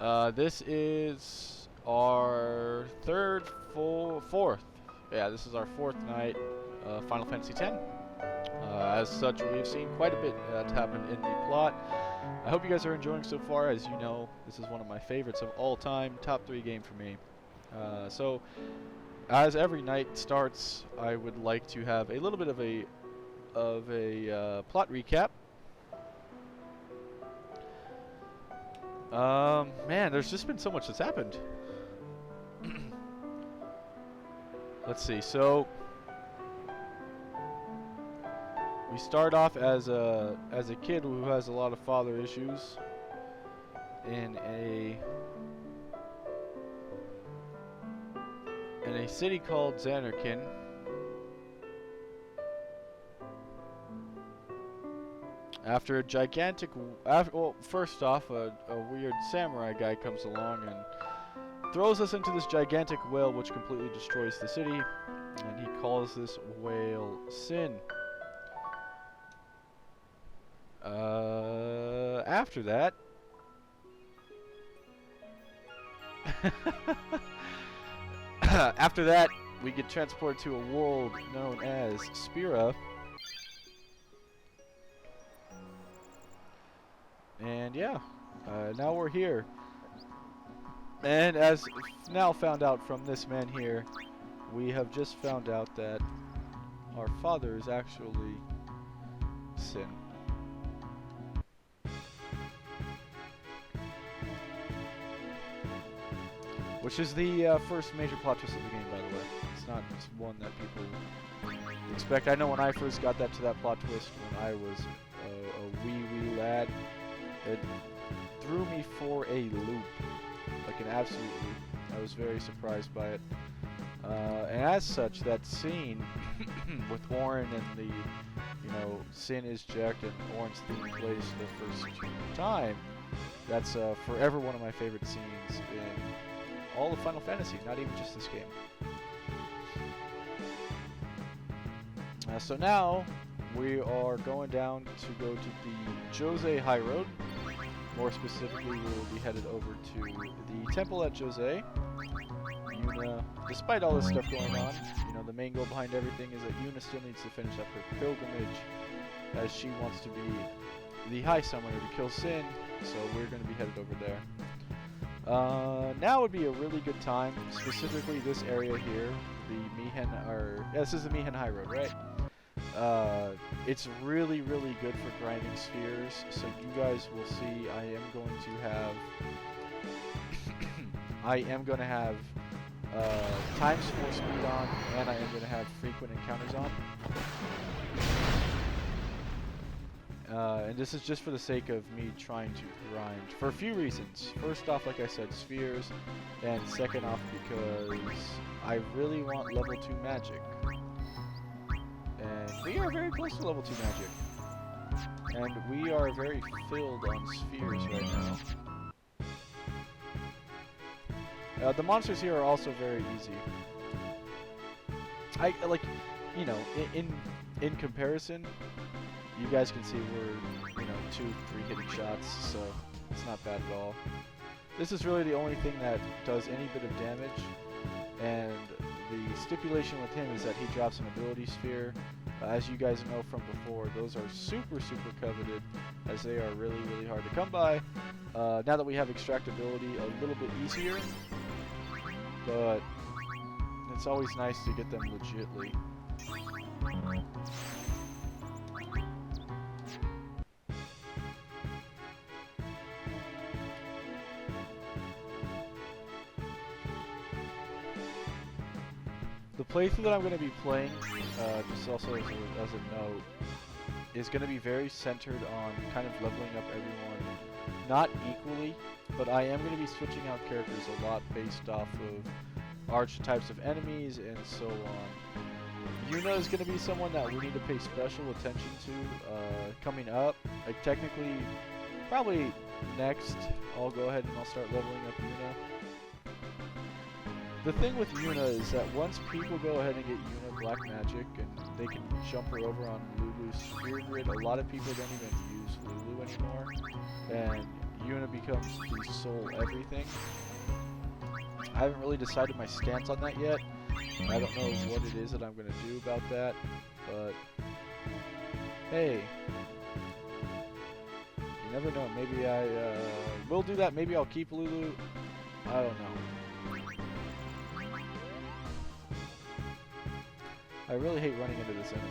This is our fourth. Yeah, this is our fourth night, Final Fantasy X. As such, we've seen quite a bit that's happened in the plot. I hope you guys are enjoying so far. As you know, this is one of my favorites of all time, top 3 game for me. So, as every night starts, I would like to have a little bit of a plot recap. Man, there's just been so much that's happened. Let's see. So we start off as a kid who has a lot of father issues in a city called Xanarkin. After a gigantic, well, first off, a weird samurai guy comes along and throws us into this gigantic whale, which completely destroys the city, and he calls this whale Sin. After that, we get transported to a world known as Spira. And yeah, now we're here. And as now found out from this man here, we have just found out that our father is actually Sin. Which is the first major plot twist of the game, by the way. It's not one that people expect. I know when I first got to that plot twist when I was a wee lad, it threw me for a loop, like an absolute loop. I was very surprised by it. And as such, that scene with Warren and the, Sin is jacked and Warren's theme plays the first time, that's forever one of my favorite scenes in all of Final Fantasy, not even just this game. So now, we are going down to go to the Jose Highroad. More specifically, we will be headed over to the temple at Jose. Yuna, despite all this stuff going on, the main goal behind everything is that Yuna still needs to finish up her pilgrimage, as she wants to be the High Summoner to kill Sin, so we're going to be headed over there. Now would be a really good time, specifically this area here, this is the Mihen Highroad, right? It's really good for grinding spheres, so you guys will see I am going to have times 4 speed on, and I am going to have frequent encounters on. And this is just for the sake of me trying to grind for a few reasons. First off, like I said, spheres, and second off because I really want level 2 magic. And we are very close to level 2 magic. And we are very filled on spheres right now. The monsters here are also very easy. In comparison, you guys can see we're, 2-3 hitting shots, so it's not bad at all. This is really the only thing that does any bit of damage, and the stipulation with him is that he drops an ability sphere. As you guys know from before, those are super coveted, as they are really hard to come by. Now that we have extractability, a little bit easier, but it's always nice to get them legitly. The playthrough that I'm going to be playing, just also as a note, is going to be very centered on kind of leveling up everyone, not equally, but I am going to be switching out characters a lot based off of archetypes of enemies and so on. Yuna is going to be someone that we need to pay special attention to coming up. Like technically, probably next, I'll go ahead and I'll start leveling up Yuna. The thing with Yuna is that once people go ahead and get Yuna Black Magic and they can jump her over on Lulu's Sphere Grid, a lot of people don't even use Lulu anymore. And Yuna becomes the sole everything. I haven't really decided my stance on that yet. I don't know what it is that I'm going to do about that, but hey, you never know. Maybe I will do that. Maybe I'll keep Lulu. I don't know. I really hate running into this enemy.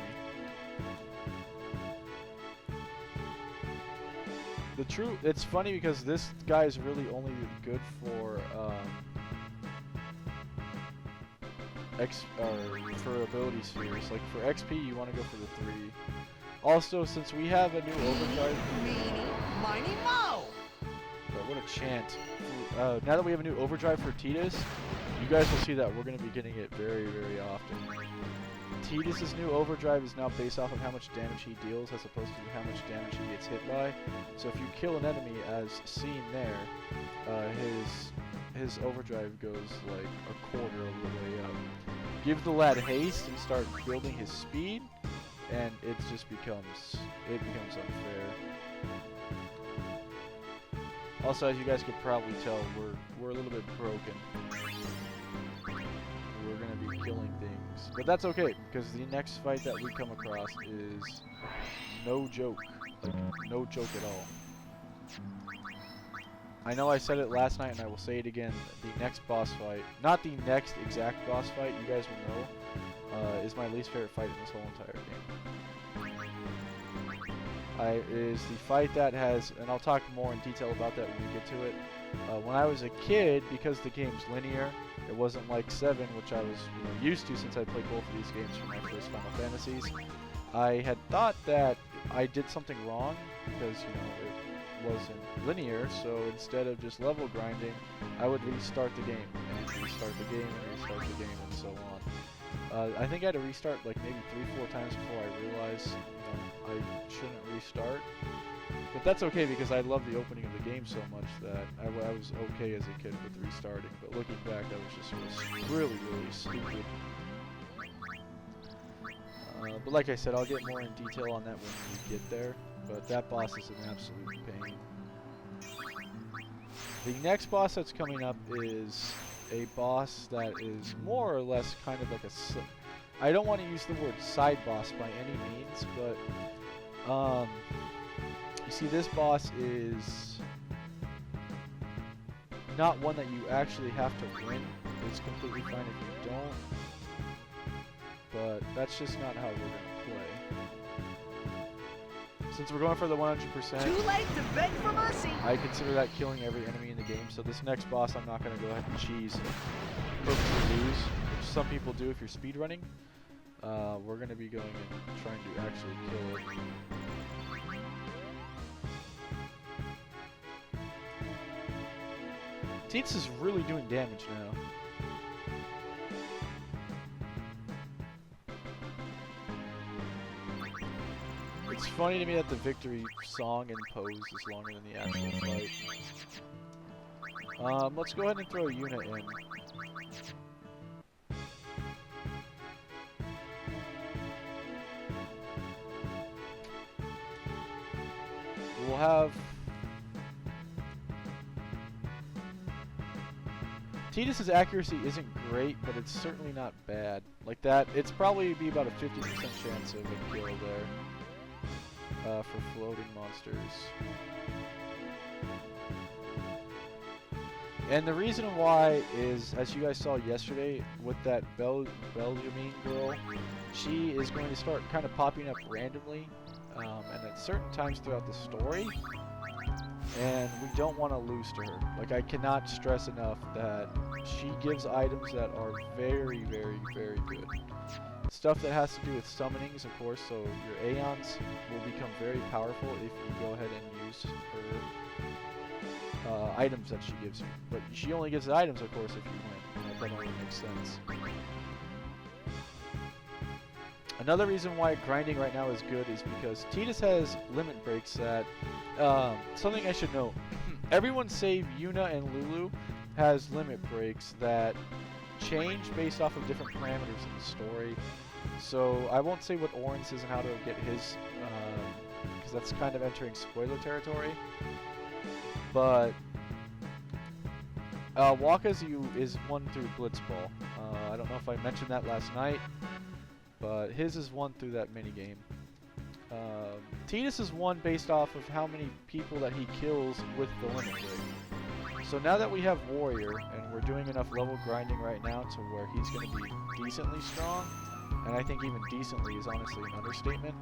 It's funny because this guy is really only good for for ability spheres. Like for XP, you want to go for the 3. Also, since we have a new overdrive, Miny Mo. What a chant! Now that we have a new overdrive for Tidus, you guys will see that we're going to be getting it very, very often. Tidus' new overdrive is now based off of how much damage he deals as opposed to how much damage he gets hit by. So if you kill an enemy, as seen there, his overdrive goes like a quarter of the way up. Give the lad haste and start building his speed, and it just becomes unfair. Also, as you guys could probably tell, we're a little bit broken. We're gonna be killing things, but that's okay because the next fight that we come across is no joke, like no joke at all. I know I said it last night and I will say it again, the next boss fight, not the next exact boss fight, you guys will know, is my least favorite fight in this whole entire game. Is the fight that has, and I'll talk more in detail about that when we get to it. When I was a kid, because the game's linear, it wasn't like 7, which I was used to since I played both of these games for my first Final Fantasies. I had thought that I did something wrong because, it wasn't linear, so instead of just level grinding, I would restart the game, and restart the game, and restart the game, and so on. I think I had to restart like maybe 3-4 times before I realized, I shouldn't restart. But that's okay because I love the opening of the game so much that I was okay as a kid with restarting. But looking back, that was just really, really stupid. But like I said, I'll get more in detail on that when we get there. But that boss is an absolute pain. The next boss that's coming up is a boss that is more or less kind of like a... I don't want to use the word side boss by any means, but... you see, this boss is not one that you actually have to win. It's completely fine if you don't. But that's just not how we're going to play. Since we're going for the 100%, Too late to beg for mercy. I consider that killing every enemy in the game. So this next boss, I'm not going to go ahead and cheese and purposely lose, which some people do if you're speedrunning. We're going to be going and trying to actually kill it. Tidus is really doing damage now. It's funny to me that the victory song and pose is longer than the actual fight. Let's go ahead and throw Yuna in. We'll have... Tidus' accuracy isn't great, but it's certainly not bad. Like that, it's probably be about a 50% chance of a kill there. For floating monsters. And the reason why is, as you guys saw yesterday, with that Belgiumine girl, she is going to start kind of popping up randomly, and at certain times throughout the story, and we don't want to lose to her. Like, I cannot stress enough that she gives items that are very, very, very good. Stuff that has to do with summonings, of course, so your Aeons will become very powerful if you go ahead and use her items that she gives you. But she only gives items, of course, if you win. That only makes sense. Another reason why grinding right now is good is because Tidus has limit breaks that... something I should know. Everyone save Yuna and Lulu has limit breaks that change based off of different parameters in the story. So I won't say what Orin's is and how to get his, because that's kind of entering spoiler territory. But Wakazu is 1 through Blitzball. I don't know if I mentioned that last night, but his is 1 through that minigame. Tidus is 1 based off of how many people that he kills with the limit break. So now that we have Warrior, and we're doing enough level grinding right now to where he's going to be decently strong, and I think even decently is honestly an understatement,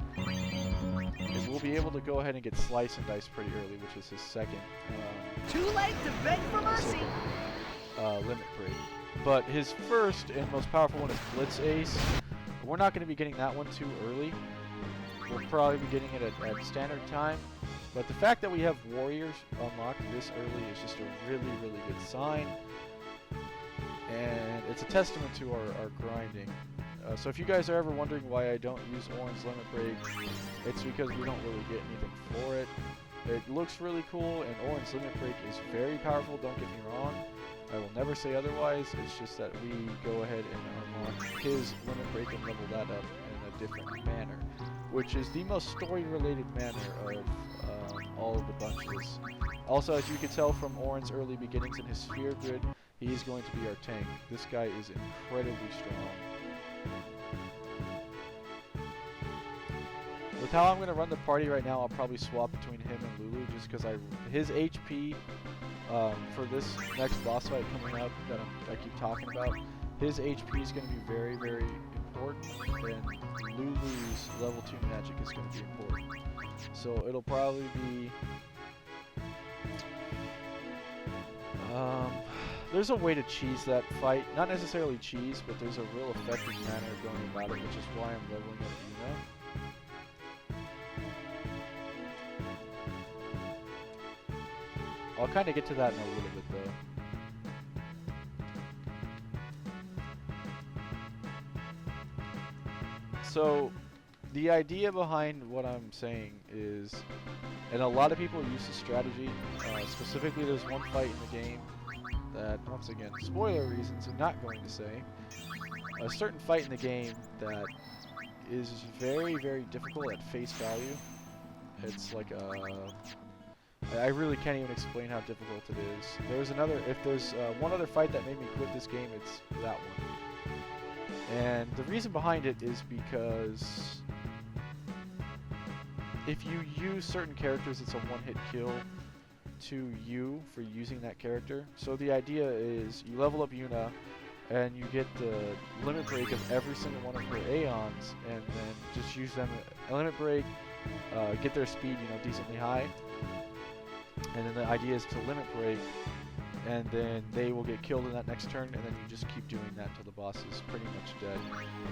is we'll be able to go ahead and get Slice and Dice pretty early, which is his second Too late to beg for mercy. limit break. But his first and most powerful one is Blitz Ace. We're not going to be getting that one too early. We'll probably be getting it at standard time. But the fact that we have Warriors unlocked this early is just a really, really good sign. And it's a testament to our grinding. So if you guys are ever wondering why I don't use Orange Limit Break, it's because we don't really get anything for it. It looks really cool, and Orange Limit Break is very powerful, don't get me wrong. I will never say otherwise. It's just that we go ahead and unlock his Limit Break and level that up in a different manner, which is the most story-related manner of all of the bunches. Also, as you can tell from Orin's early beginnings in his Sphere Grid, he is going to be our tank. This guy is incredibly strong. With how I'm going to run the party right now, I'll probably swap between him and Lulu just because his HP for this next boss fight coming up that I keep talking about, his HP is going to be very, very important, and Lulu's level 2 magic is going to be important. So it'll probably be... there's a way to cheese that fight. Not necessarily cheese, but there's a real effective manner of going about it, which is why I'm leveling up Yuna. I'll kind of get to that in a little bit, though. So, the idea behind what I'm saying is, and a lot of people use this strategy, specifically there's one fight in the game that, once again, spoiler reasons, I'm not going to say, a certain fight in the game that is very, very difficult at face value. It's like I really can't even explain how difficult it is. If there's one other fight that made me quit this game, it's that one. And the reason behind it is because if you use certain characters, it's a one-hit kill to you for using that character. So the idea is you level up Yuna, and you get the limit break of every single one of her Aeons, and then just use them, limit break, get their speed, decently high. And then the idea is to limit break, and then they will get killed in that next turn, and then you just keep doing that till the boss is pretty much dead.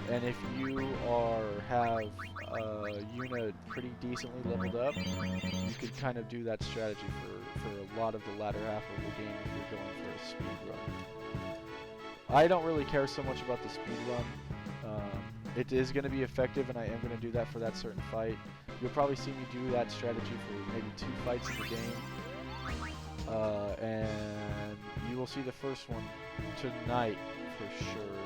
And if you have Yuna pretty decently leveled up, you could kind of do that strategy for a lot of the latter half of the game if you're going for a speed run. I don't really care so much about the speed run. It is going to be effective, and I am going to do that for that certain fight. You'll probably see me do that strategy for maybe 2 fights in the game. And you will see the first one tonight for sure.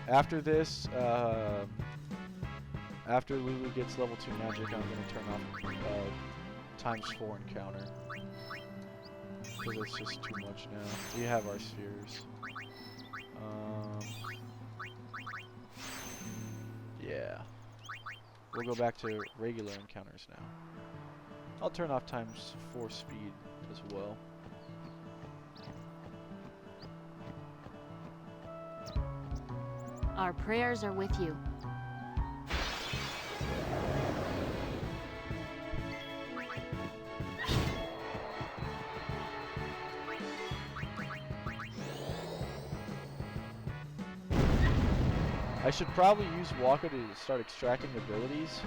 After this, after Lulu gets level 2 magic, I'm going to turn off ×4 encounter. Because it's just too much now. We have our spheres. Yeah. We'll go back to regular encounters now. I'll turn off ×4 speed as well. Our prayers are with you. I should probably use Waka to start extracting abilities.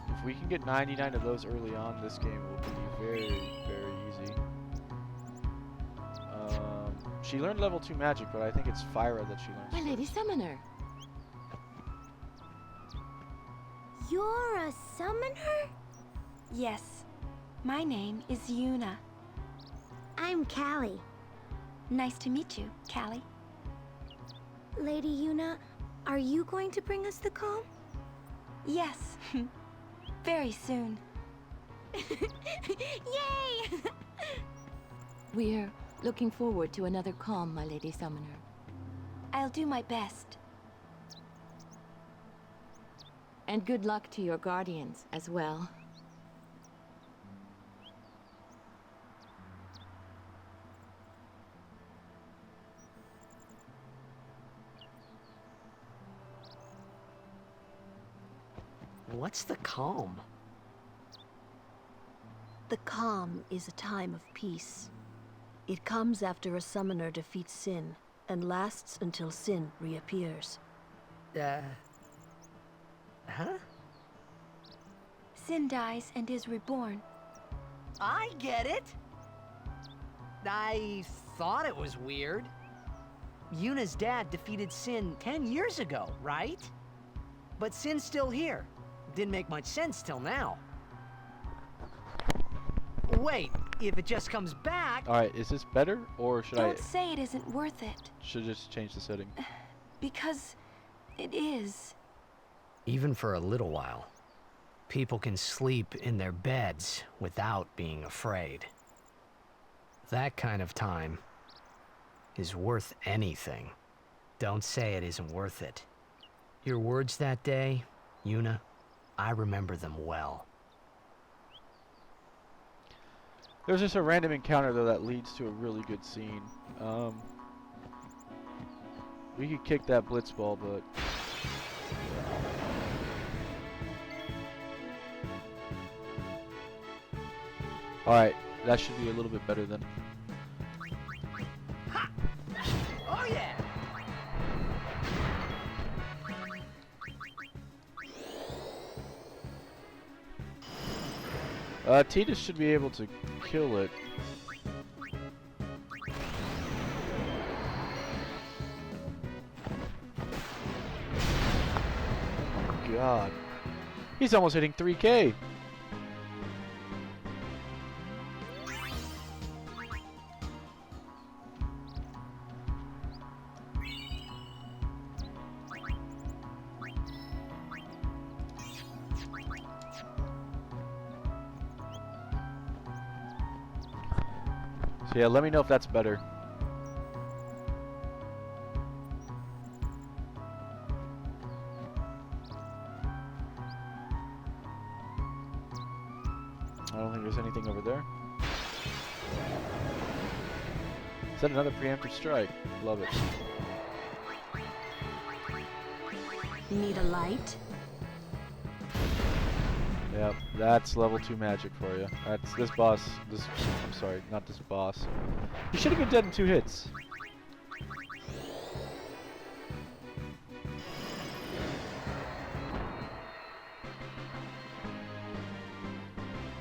If we can get 99 of those early on, this game will be very, very easy. She learned level 2 magic, but I think it's Fyra that she learns. My Lady Summoner. You're a summoner? Yes. My name is Yuna. I'm Callie. Nice to meet you, Callie. Lady Yuna, Are you going to bring us the calm? Yes. Very soon. Yay! We're looking forward to another calm, my Lady Summoner. I'll do my best. And good luck to your guardians as well. What's the calm? The calm is a time of peace. It comes after a summoner defeats sin, and lasts until sin reappears. Huh? Sin dies and is reborn. I get it! I thought it was weird. Yuna's dad defeated Sin 10 years ago, right? But Sin's still here. Didn't make much sense till now. Wait, if it just comes back... Alright, is this better, or should Don't say it isn't worth it, should just change the setting? because it is. Even for a little while, people can sleep in their beds without being afraid. That kind of time is worth anything. Don't say it isn't worth it. Your words that day, Yuna, I remember them well. There's just a random encounter, though, that leads to a really good scene. We could kick that blitz ball, but... Alright, that should be a little bit better then. Oh yeah! Tidus should be able to kill it. Oh my god. He's almost hitting 3K! So yeah, let me know if that's better. I don't think there's anything over there. Is that another preemptive strike? Love it. Need a light? Yep, that's level 2 magic for you. That's this boss. I'm sorry, not this boss. He should have been dead in 2 hits.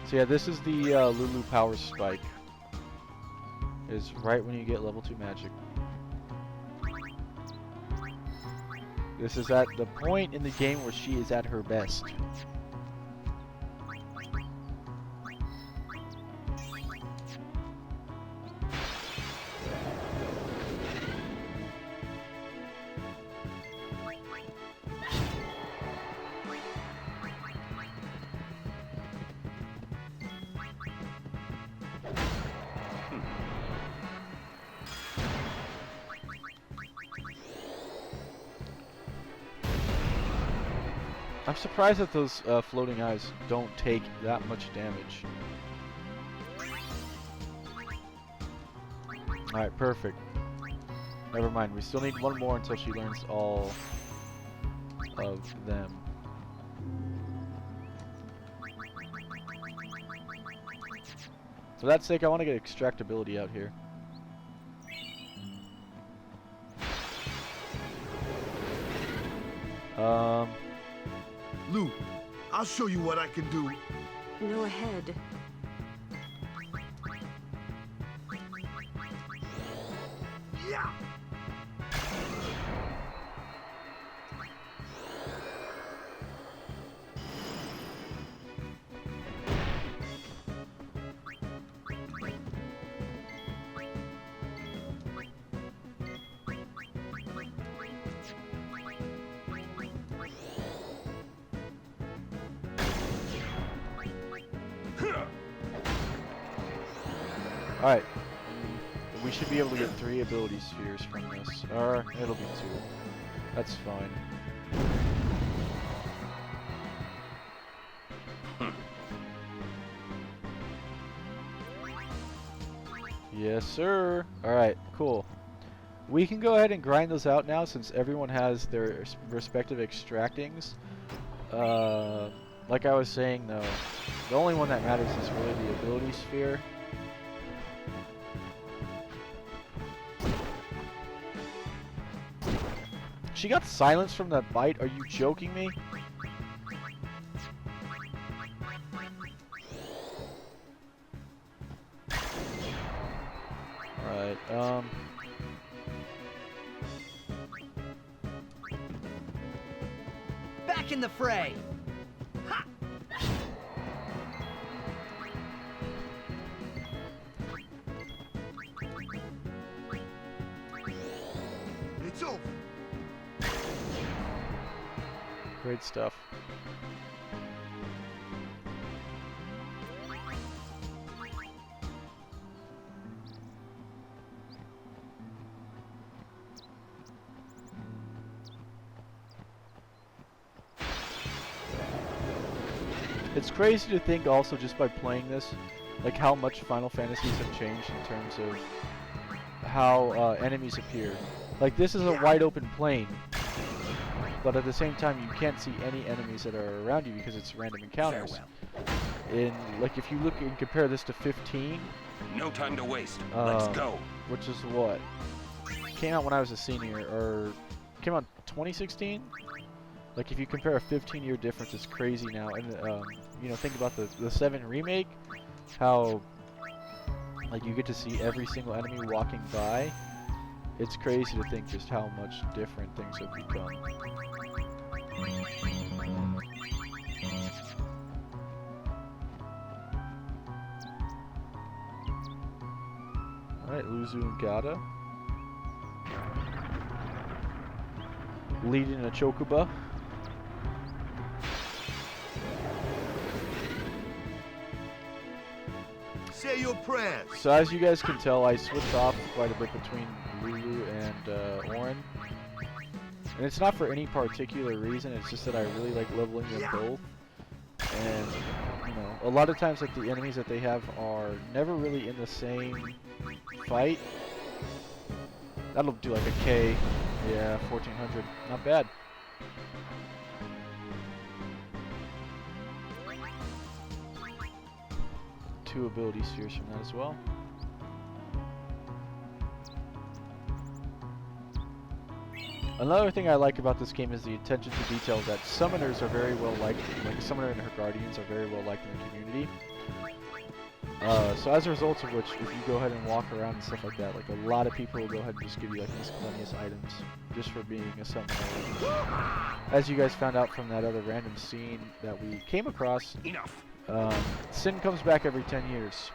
So yeah, this is the Lulu Power Spike. Is right when you get level 2 magic. This is at the point in the game where she is at her best. I'm surprised that those floating eyes don't take that much damage. Alright, perfect. Never mind, we still need one more until she learns all of them. For that sake, I want to get extractability out here. Lou, I'll show you what I can do. Go ahead. Yeah! Alright. We should be able to get 3 ability spheres from this. Or it'll be 2. That's fine. Yes, sir. Alright, cool. We can go ahead and grind those out now since everyone has their respective extractings. Like I was saying though, the only one that matters is really the ability sphere. She got silenced from that bite? Are you joking me? Alright, Back in the fray. Ha! It's over. great stuff. It's crazy to think also just by playing this, like how much Final Fantasies have changed in terms of how enemies appear. Like this is a wide open plain, but at the same time you can't see any enemies that are around you because it's random encounters. In like if you look and compare this to 15, no time to waste. Let's go. Which is what came out when I was a senior, or came out 2016. Like if you compare a 15-year difference, it's crazy now. And you know, think about the 7 remake, how like you get to see every single enemy walking by. It's crazy to think just how much different things have become. Alright, Luzu and Gata. Leading a Chocobo. Say your prayers. So as you guys can tell, I switched off quite a bit between Lulu and Orin. And it's not for any particular reason, it's just that I really like leveling them both. And, you know, a lot of times like the enemies that they have are never really in the same fight. That'll do like a K. Yeah, 1400. Not bad. Two ability spheres from that as well. Another thing I like about this game is the attention to detail that summoners are very well liked. Like Summoner and her guardians are very well liked in the community. So as a result of which, if you go ahead and walk around and stuff like that, like a lot of people will go ahead and just give you like miscellaneous items just for being a summoner. As you guys found out from that other random scene that we came across, Enough. Sin comes back every 10 years.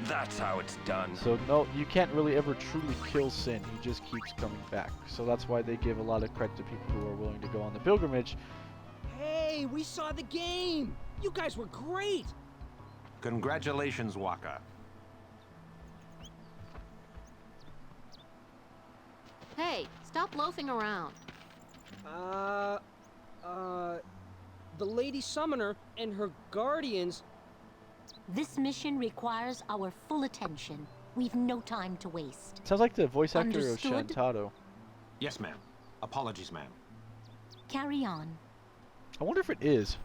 That's how it's done. So no, you can't really ever truly kill Sin. He just keeps coming back. So that's why they give a lot of credit to people who are willing to go on the pilgrimage. Hey, we saw the game! You guys were great! Congratulations, Waka. Hey, stop loafing around. The Lady Summoner and her guardians... This mission requires our full attention. We've no time to waste. Sounds like the voice actor Understood? of Shantado. Yes, ma'am. Apologies, ma'am. Carry on. I wonder if it is.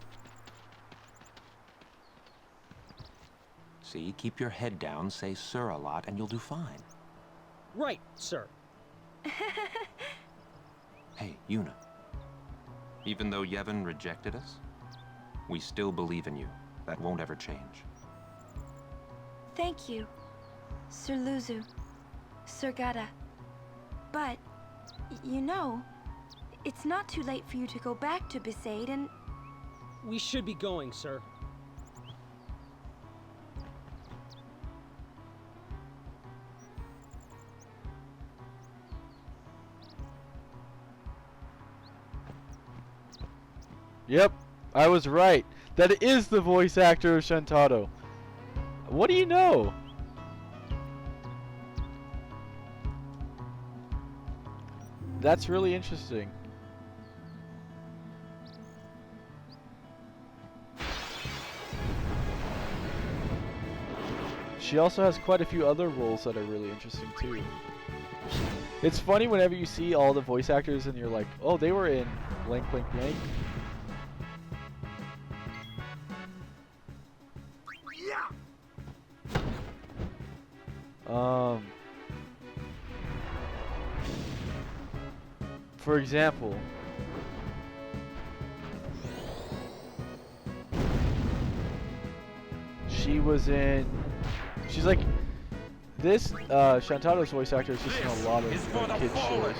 See, keep your head down, say sir a lot, and you'll do fine. Right, sir. Hey, Yuna. Even though Yevon rejected us, we still believe in you. That won't ever change. Thank you, Sir Luzu, Sir Gata. But, you know, it's not too late for you to go back to Besaid and... We should be going, sir. Yep, I was right. That is the voice actor of Shantado. What do you know? That's really interesting. She also has quite a few other roles that are really interesting too. It's funny whenever you see all the voice actors and you're like, oh, they were in blank, blank, blank. For example, she was in. She's like this. Shantado's voice actor is just in a lot of like, kids shows.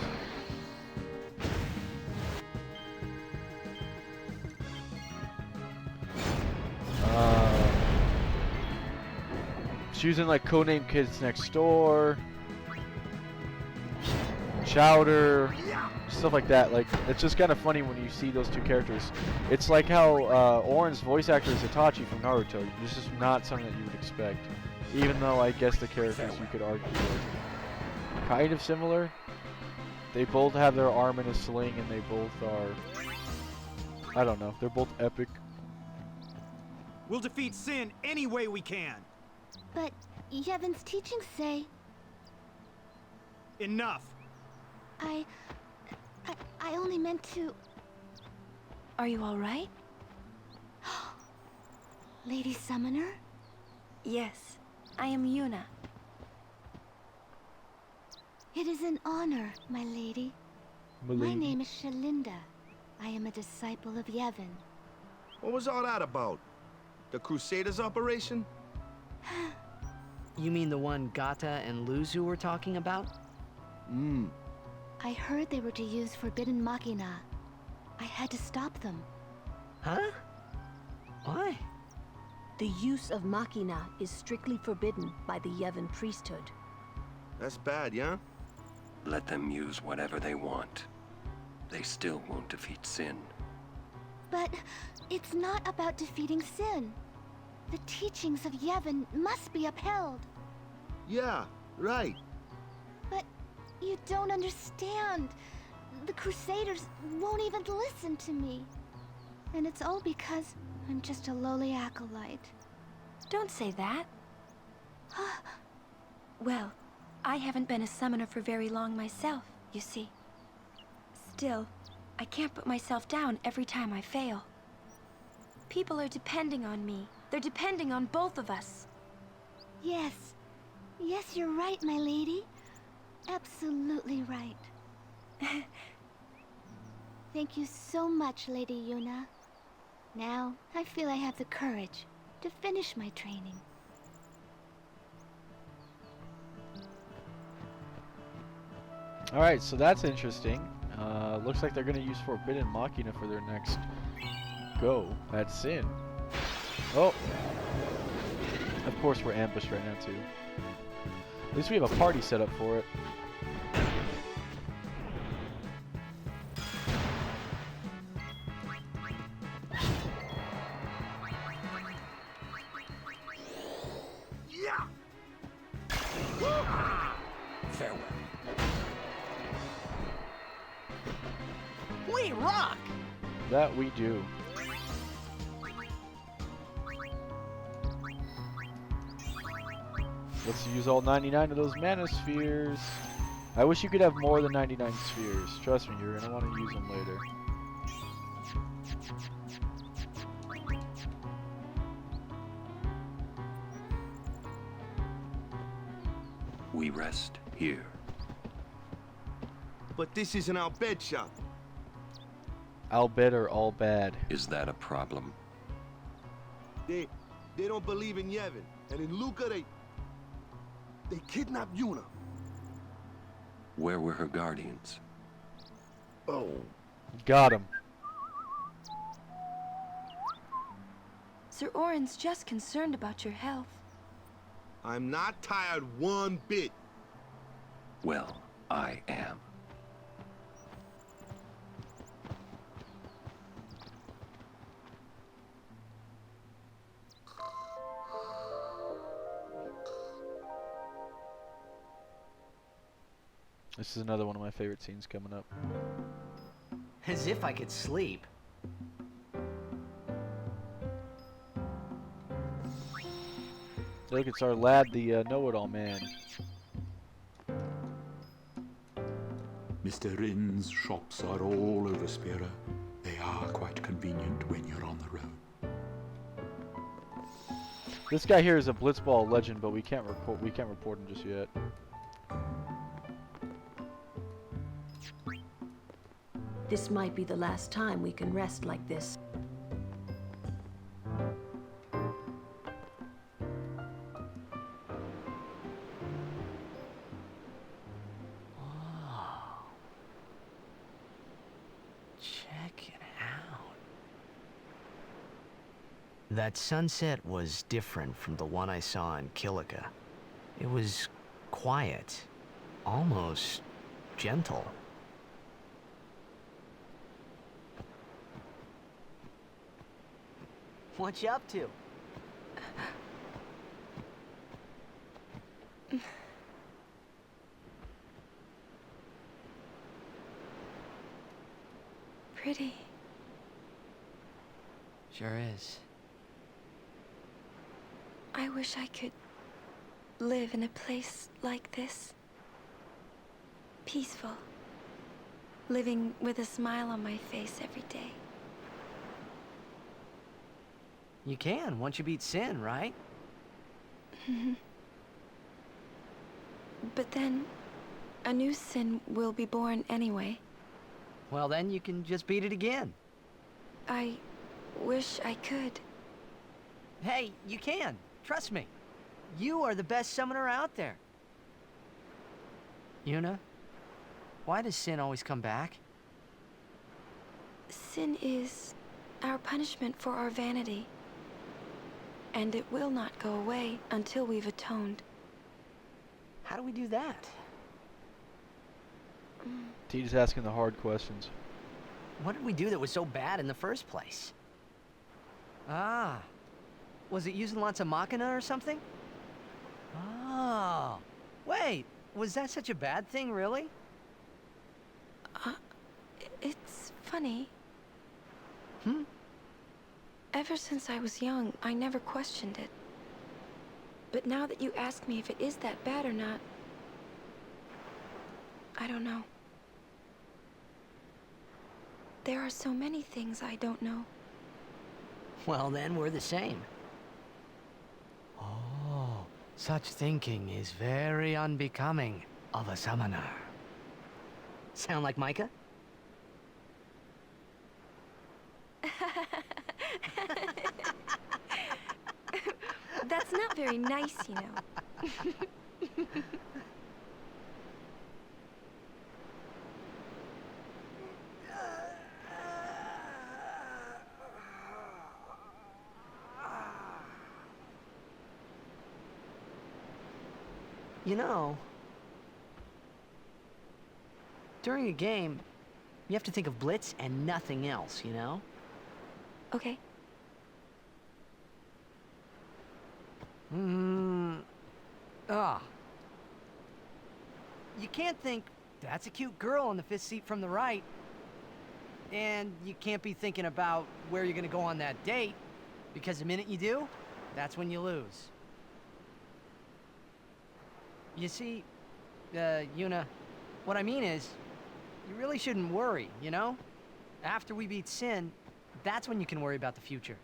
She was in like Codename Kids Next Door, Chowder, stuff like that. Like, it's just kind of funny when you see those two characters. It's like how Oren's voice actor is Itachi from Naruto. This is not something that you would expect, even though I guess the characters you could argue are kind of similar. They both have their arm in a sling, and they both are, I don't know, they're both epic. We'll defeat Sin any way we can. But Yevon's teachings say... Enough. I only meant to... Are you all right? Lady Summoner? Yes, I am Yuna. It is an honor, my lady. My name is Shalinda. I am a disciple of Yevon. What was all that about? The Crusaders operation? You mean the one Gata and Luzu were talking about? I heard they were to use forbidden machina. I had to stop them. Huh? Why? The use of machina is strictly forbidden by the Yevon priesthood. That's bad, yeah? Let them use whatever they want. They still won't defeat Sin. But it's not about defeating Sin. The teachings of Yevon must be upheld. Yeah, right. But you don't understand. The Crusaders won't even listen to me. And it's all because I'm just a lowly acolyte. Don't say that. Well, I haven't been a summoner for very long myself, you see. Still, I can't put myself down every time I fail. People are depending on me. They're depending on both of us. Yes. Yes, you're right, my lady. Absolutely right. Thank you so much, Lady Yuna. Now, I feel I have the courage to finish my training. Alright, so that's interesting. Looks like they're going to use Forbidden Machina for their next go at Sin. Oh! Of course we're ambushed right now, too. At least we have a party set up for it. Farewell. We rock! That we do. Let's use all 99 of those mana spheres. I wish you could have more than 99 spheres. Trust me, you're going to want to use them later. We rest here. But this isn't our bed shop. I'll bet are all bad. Is that a problem? They don't believe in Yevon. And in Luca, they kidnapped Yuna. Where were her guardians? Oh. Got him. Sir Oren's just concerned about your health. I'm not tired one bit. Well, I am. This is another one of my favorite scenes coming up. As if I could sleep. Look, it's our lad, the know-it-all man. Mr. Rin's shops are all over Spira. They are quite convenient when you're on the road. This guy here is a Blitzball legend, but we can't report him just yet. This might be the last time we can rest like this. That sunset was different from the one I saw in Kilika. It was quiet, almost gentle. What you up to? Pretty. Sure is. I wish I could live in a place like this. Peaceful. Living with a smile on my face every day. You can, once you beat Sin, right? But then, a new Sin will be born anyway. Well, then you can just beat it again. I wish I could. Hey, you can. Trust me. You are the best summoner out there. Yuna, why does Sin always come back? Sin is our punishment for our vanity. And it will not go away until we've atoned. How do we do that? Tita's asking the hard questions. What did we do that was so bad in the first place? Ah. Was it using lots of Machina or something? Oh. Wait, was that such a bad thing, really? It's funny. Ever since I was young, I never questioned it. But now that you ask me if it is that bad or not, I don't know. There are so many things I don't know. Well, then we're the same. Oh, such thinking is very unbecoming of a summoner. Sound like Micah? That's not very nice, you know. You know, during a game, you have to think of Blitz and nothing else, you know? Okay. You can't think, that's a cute girl on the fifth seat from the right. And you can't be thinking about where you're gonna go on that date, because the minute you do, that's when you lose. You see, Yuna, what I mean is, you really shouldn't worry, you know? After we beat Sin, that's when you can worry about the future.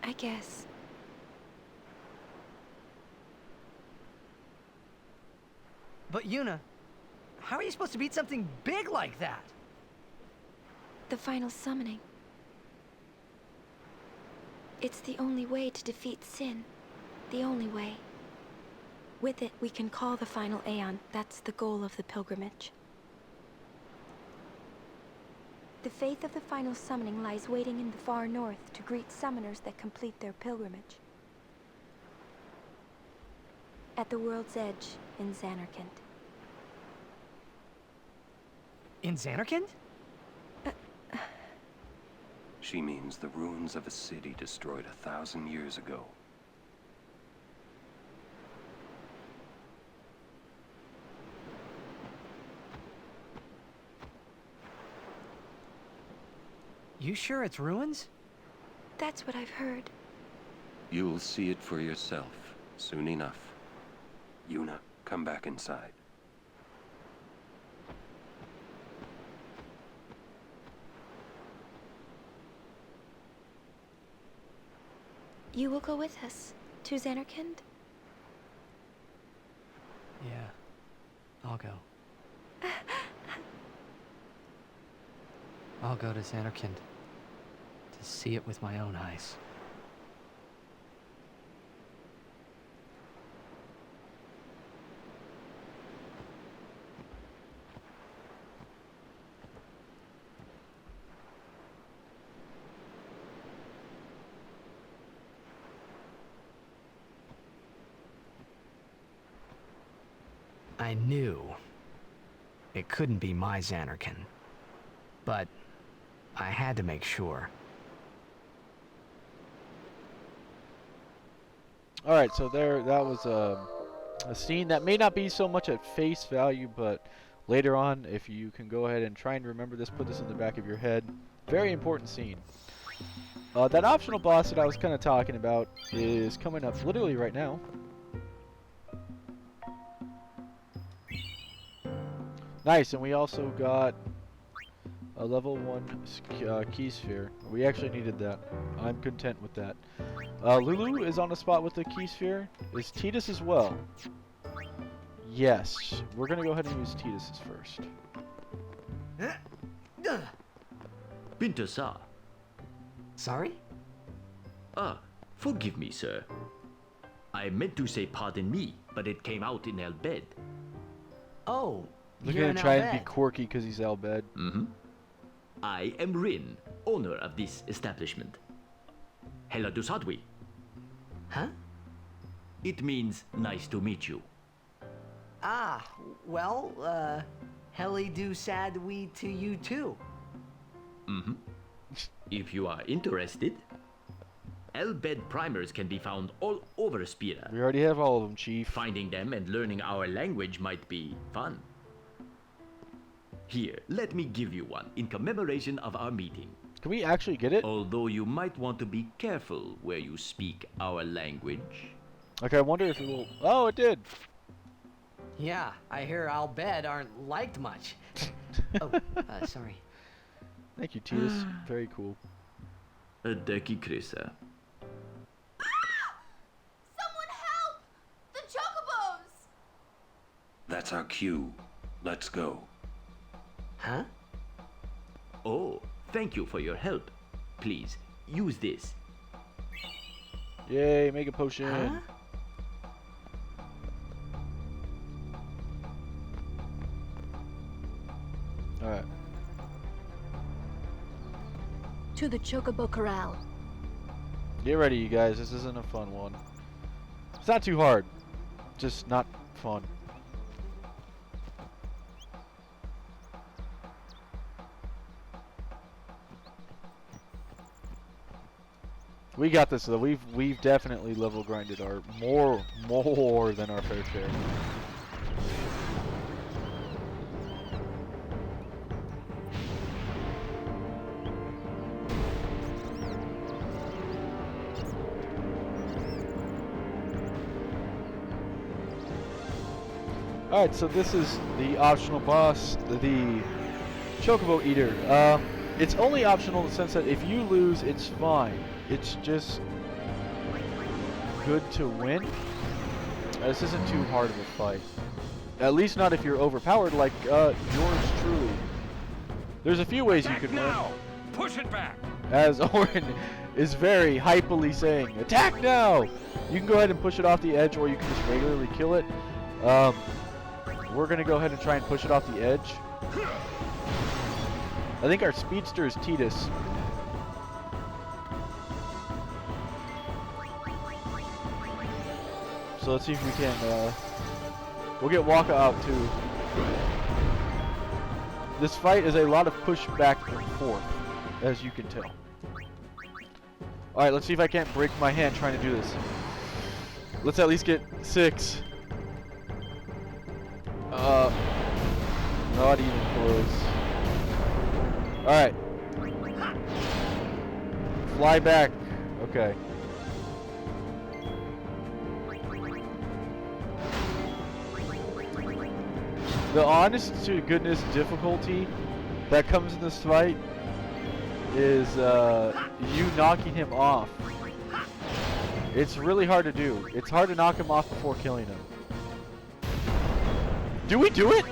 I guess. But Yuna, how are you supposed to beat something big like that? The final summoning. It's the only way to defeat Sin. The only way. With it, we can call the final Aeon. That's the goal of the pilgrimage. The faith of the final summoning lies waiting in the far north to greet summoners that complete their pilgrimage. At the world's edge in Xanarkand. In Xanarkand? She means the ruins of a city destroyed 1,000 years ago. You sure it's ruins? That's what I've heard. You'll see it for yourself soon enough. Yuna, come back inside. You will go with us to Xanarkand? Yeah, I'll go. I'll go to Xanarkand to see it with my own eyes. I knew it couldn't be my Xanarkand, but I had to make sure. Alright, so that was a scene that may not be so much at face value, but later on, if you can go ahead and try and remember this, put this in the back of your head. Very important scene. That optional boss that I was kind of talking about is coming up literally right now. Nice, and we also got a level 1 key sphere. We actually needed that. I'm content with that. Lulu is on the spot with the key sphere. Is Tidus as well? Yes. We're going to go ahead and use Tidus's first. Pinter-sa. Sorry? Ah, forgive me, sir. I meant to say pardon me, but it came out in Elbed. Oh, Look you're at him an trying to be Albed. quirky because he's Albed. Mm-hmm. I am Rin, owner of this establishment. Hela du Sadwi. Huh? It means nice to meet you. Ah, well, Heli do sad we to you too. Mm-hmm. If you are interested, Elbed primers can be found all over Spira. We already have all of them, Chief. Finding them and learning our language might be fun. Here, let me give you one in commemoration of our meeting. Can we actually get it? Although you might want to be careful where you speak our language. Okay, I wonder if it will... Oh, it did! Yeah, I hear Albed aren't liked much. Oh, sorry. Thank you, Tidus. Very cool. Adeki Krisa. Someone help! The chocobos! That's our cue. Let's go. Huh? Oh, thank you for your help. Please, use this. Yay, Mega Potion! Huh? Alright. To the Chocobo Corral. Get ready, you guys. This isn't a fun one. It's not too hard. Just not fun. We got this though. We've definitely level grinded our more than our fair share. Alright, so this is the optional boss, the Chocobo Eater. It's only optional in the sense that if you lose, it's fine. It's just good to win. This isn't too hard of a fight. At least not if you're overpowered like yours truly. There's a few ways you can win. Push it back! As Orin is very hypily saying, attack now! You can go ahead and push it off the edge, or you can just regularly kill it. We're going to go ahead and try and push it off the edge. I think our speedster is Tidus. So let's see if we can, we'll get Waka out too. This fight is a lot of push back and forth, as you can tell. Alright, let's see if I can't break my hand trying to do this. Let's at least get 6. Not even close. Alright. Fly back. Okay. The honest to goodness difficulty that comes in this fight is you knocking him off. It's really hard to do. It's hard to knock him off before killing him. Do we do it?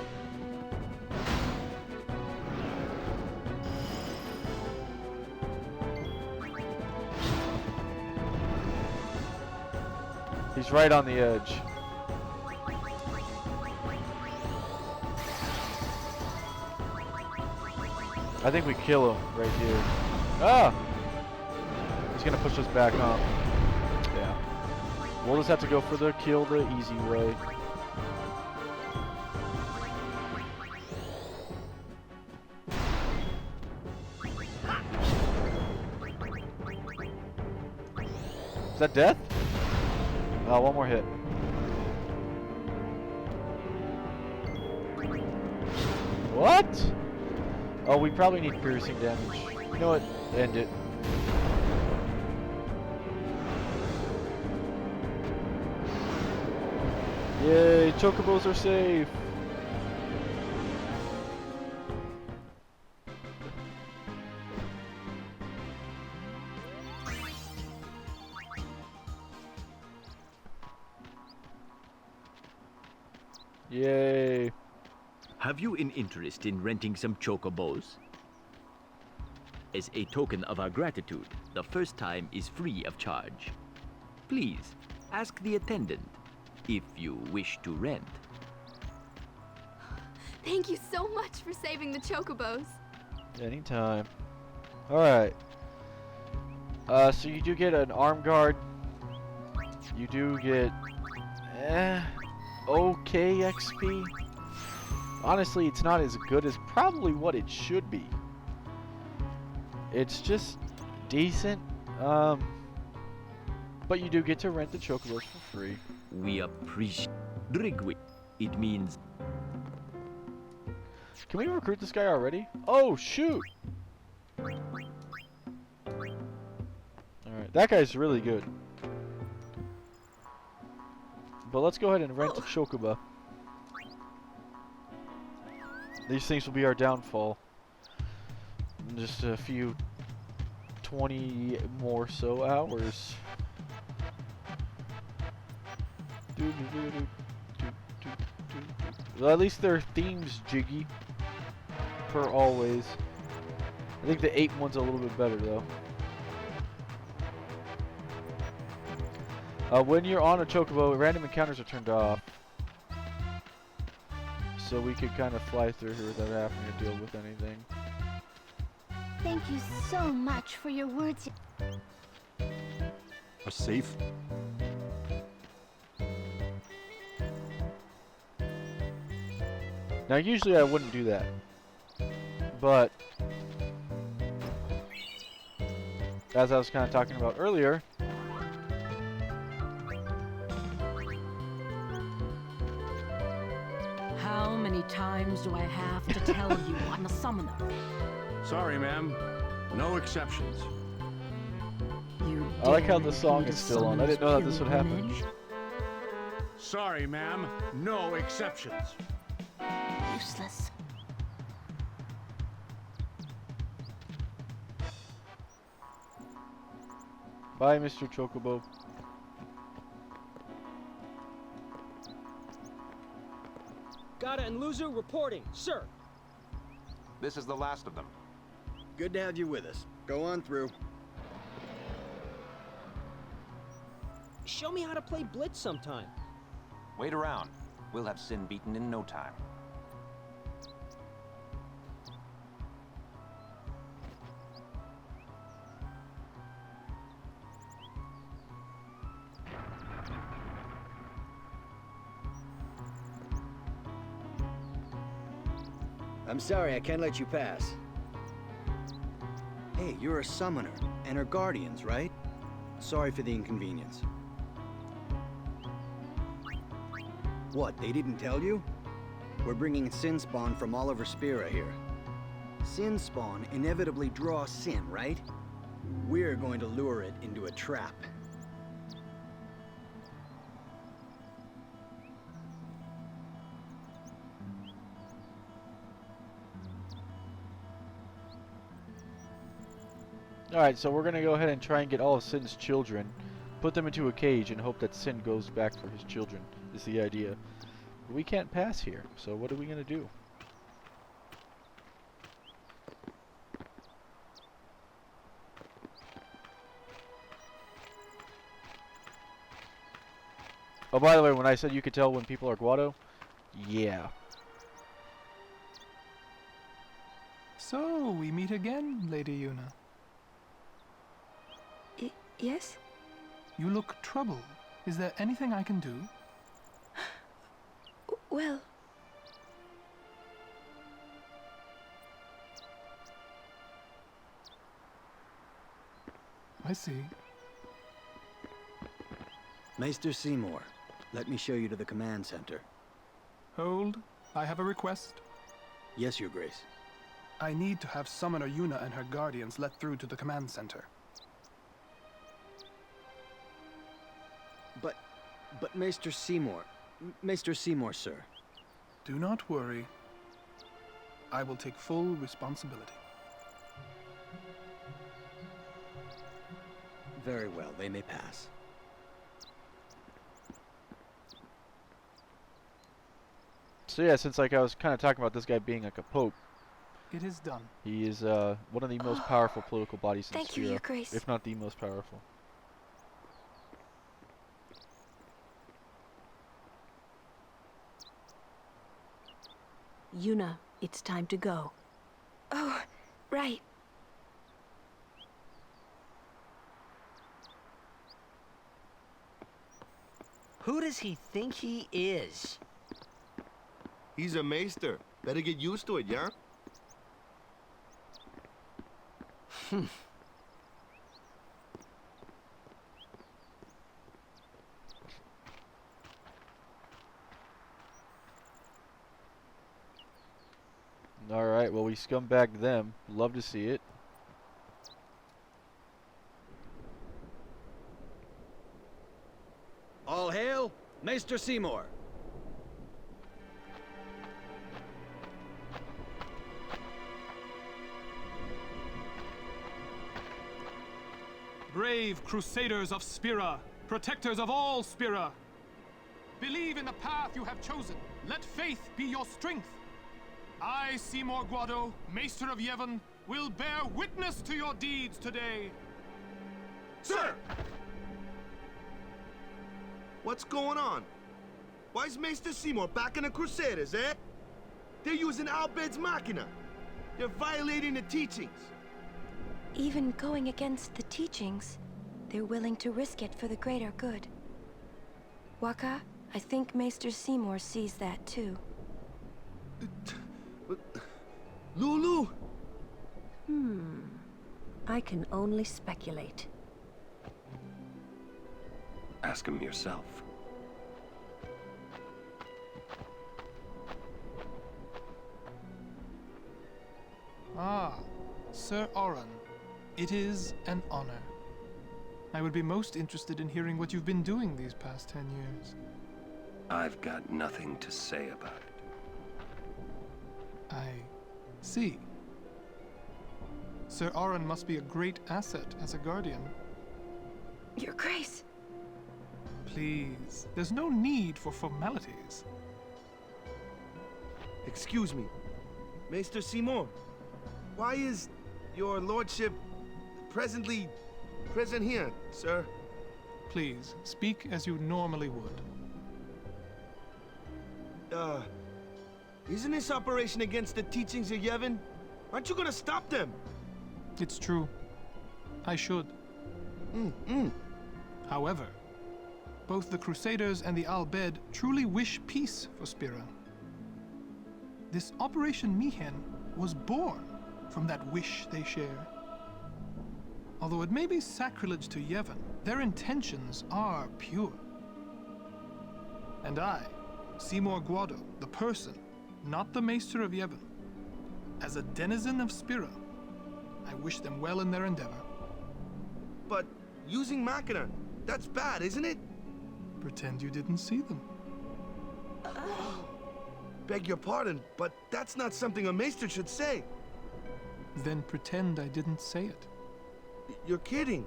He's right on the edge. I think we kill him right here. Ah! He's gonna push us back up. Yeah. We'll just have to go for the kill the easy way. Is that death? Oh, one more hit. What? Oh, we probably need piercing damage. You know what? End it. Yay, chocobos are safe. Yay. Have you an interest in renting some chocobos? As a token of our gratitude, the first time is free of charge. Please, ask the attendant if you wish to rent. Thank you so much for saving the chocobos. Anytime. Alright. So you do get an arm guard. You do get okay XP. Honestly, it's not as good as probably what it should be. It's just decent. But you do get to rent the chocobos for free. We appreciate Drigwi. It means... Can we recruit this guy already? Oh, shoot! Alright, that guy's really good. But let's go ahead and rent a chocobo. These things will be our downfall. In just a few 20 more so hours. Well, at least their theme's jiggy. Per always. I think the 8 one's a little bit better though. When you're on a chocobo, random encounters are turned off. So we could kind of fly through here without having to deal with anything. Thank you so much for your words. Are safe? Now usually I wouldn't do that. But as I was kind of talking about earlier, How many times do I have to tell you I'm a summoner? Sorry, ma'am. No exceptions. You I like how dare the song repeat is a still on. I didn't know that this would happen. pilgrimage? Sorry, ma'am. No exceptions. Useless. Bye, Mr. Chocobo. Gata and Luzu reporting, sir. This is the last of them. Good to have you with us. Go on through. Show me how to play Blitz sometime. Wait around. We'll have Sin beaten in no time. I'm sorry, I can't let you pass. Hey, you're a summoner, and her guardians, right? Sorry for the inconvenience. What, they didn't tell you? We're bringing Sin Spawn from all over Spira here. Sin Spawn inevitably draws Sin, right? We're going to lure it into a trap. Alright, so we're gonna go ahead and try and get all of Sin's children, put them into a cage, and hope that Sin goes back for his children, is the idea. But we can't pass here, so what are we gonna do? Oh, by the way, when I said you could tell when people are Guado, yeah. So, we meet again, Lady Yuna. Yes? You look troubled. Is there anything I can do? Well... I see. Maester Seymour, let me show you to the command center. Hold. I have a request. Yes, Your Grace. I need to have Summoner Yuna and her guardians let through to the command center. But Maester Seymour... Maester Seymour, sir. Do not worry. I will take full responsibility. Very well, they may pass. So yeah, since like I was kind of talking about this guy being like a pope, it is done. He is one of the most powerful political bodies in Thank you, Spira, Your Grace. if not the most powerful. Yuna, it's time to go. Oh, right. Who does he think he is? He's a maester. Better get used to it, yeah? Alright, well, we scumbagged them. Love to see it. All hail, Maester Seymour. Brave Crusaders of Spira, protectors of all Spira. Believe in the path you have chosen. Let faith be your strength. I, Seymour Guado, Maester of Yevon, will bear witness to your deeds today. Sir! What's going on? Why is Maester Seymour backing the Crusaders, eh? They're using Albed's Machina. They're violating the teachings. Even going against the teachings, they're willing to risk it for the greater good. Waka, I think Maester Seymour sees that too. Lulu? I can only speculate. Ask him yourself. Ah, Sir Oran. It is an honor. I would be most interested in hearing what you've been doing these past 10 years. I've got nothing to say about it. I see. Sir Oran must be a great asset as a guardian. Your Grace! Please, there's no need for formalities. Excuse me, Maester Seymour. Why is your lordship presently present here, sir? Please, speak as you normally would. Isn't this operation against the teachings of Yevon? Aren't you gonna stop them? It's true. I should. However, both the Crusaders and the Albed truly wish peace for Spira. This Operation Mihen was born from that wish they share. Although it may be sacrilege to Yevon, their intentions are pure. And I, Seymour Guado, the person, not the Maester of Yevon, as a denizen of Spira, I wish them well in their endeavor. but using Machina, that's bad, isn't it? Pretend you didn't see them. Beg your pardon, but that's not something a maester should say. Then pretend I didn't say it. You're kidding.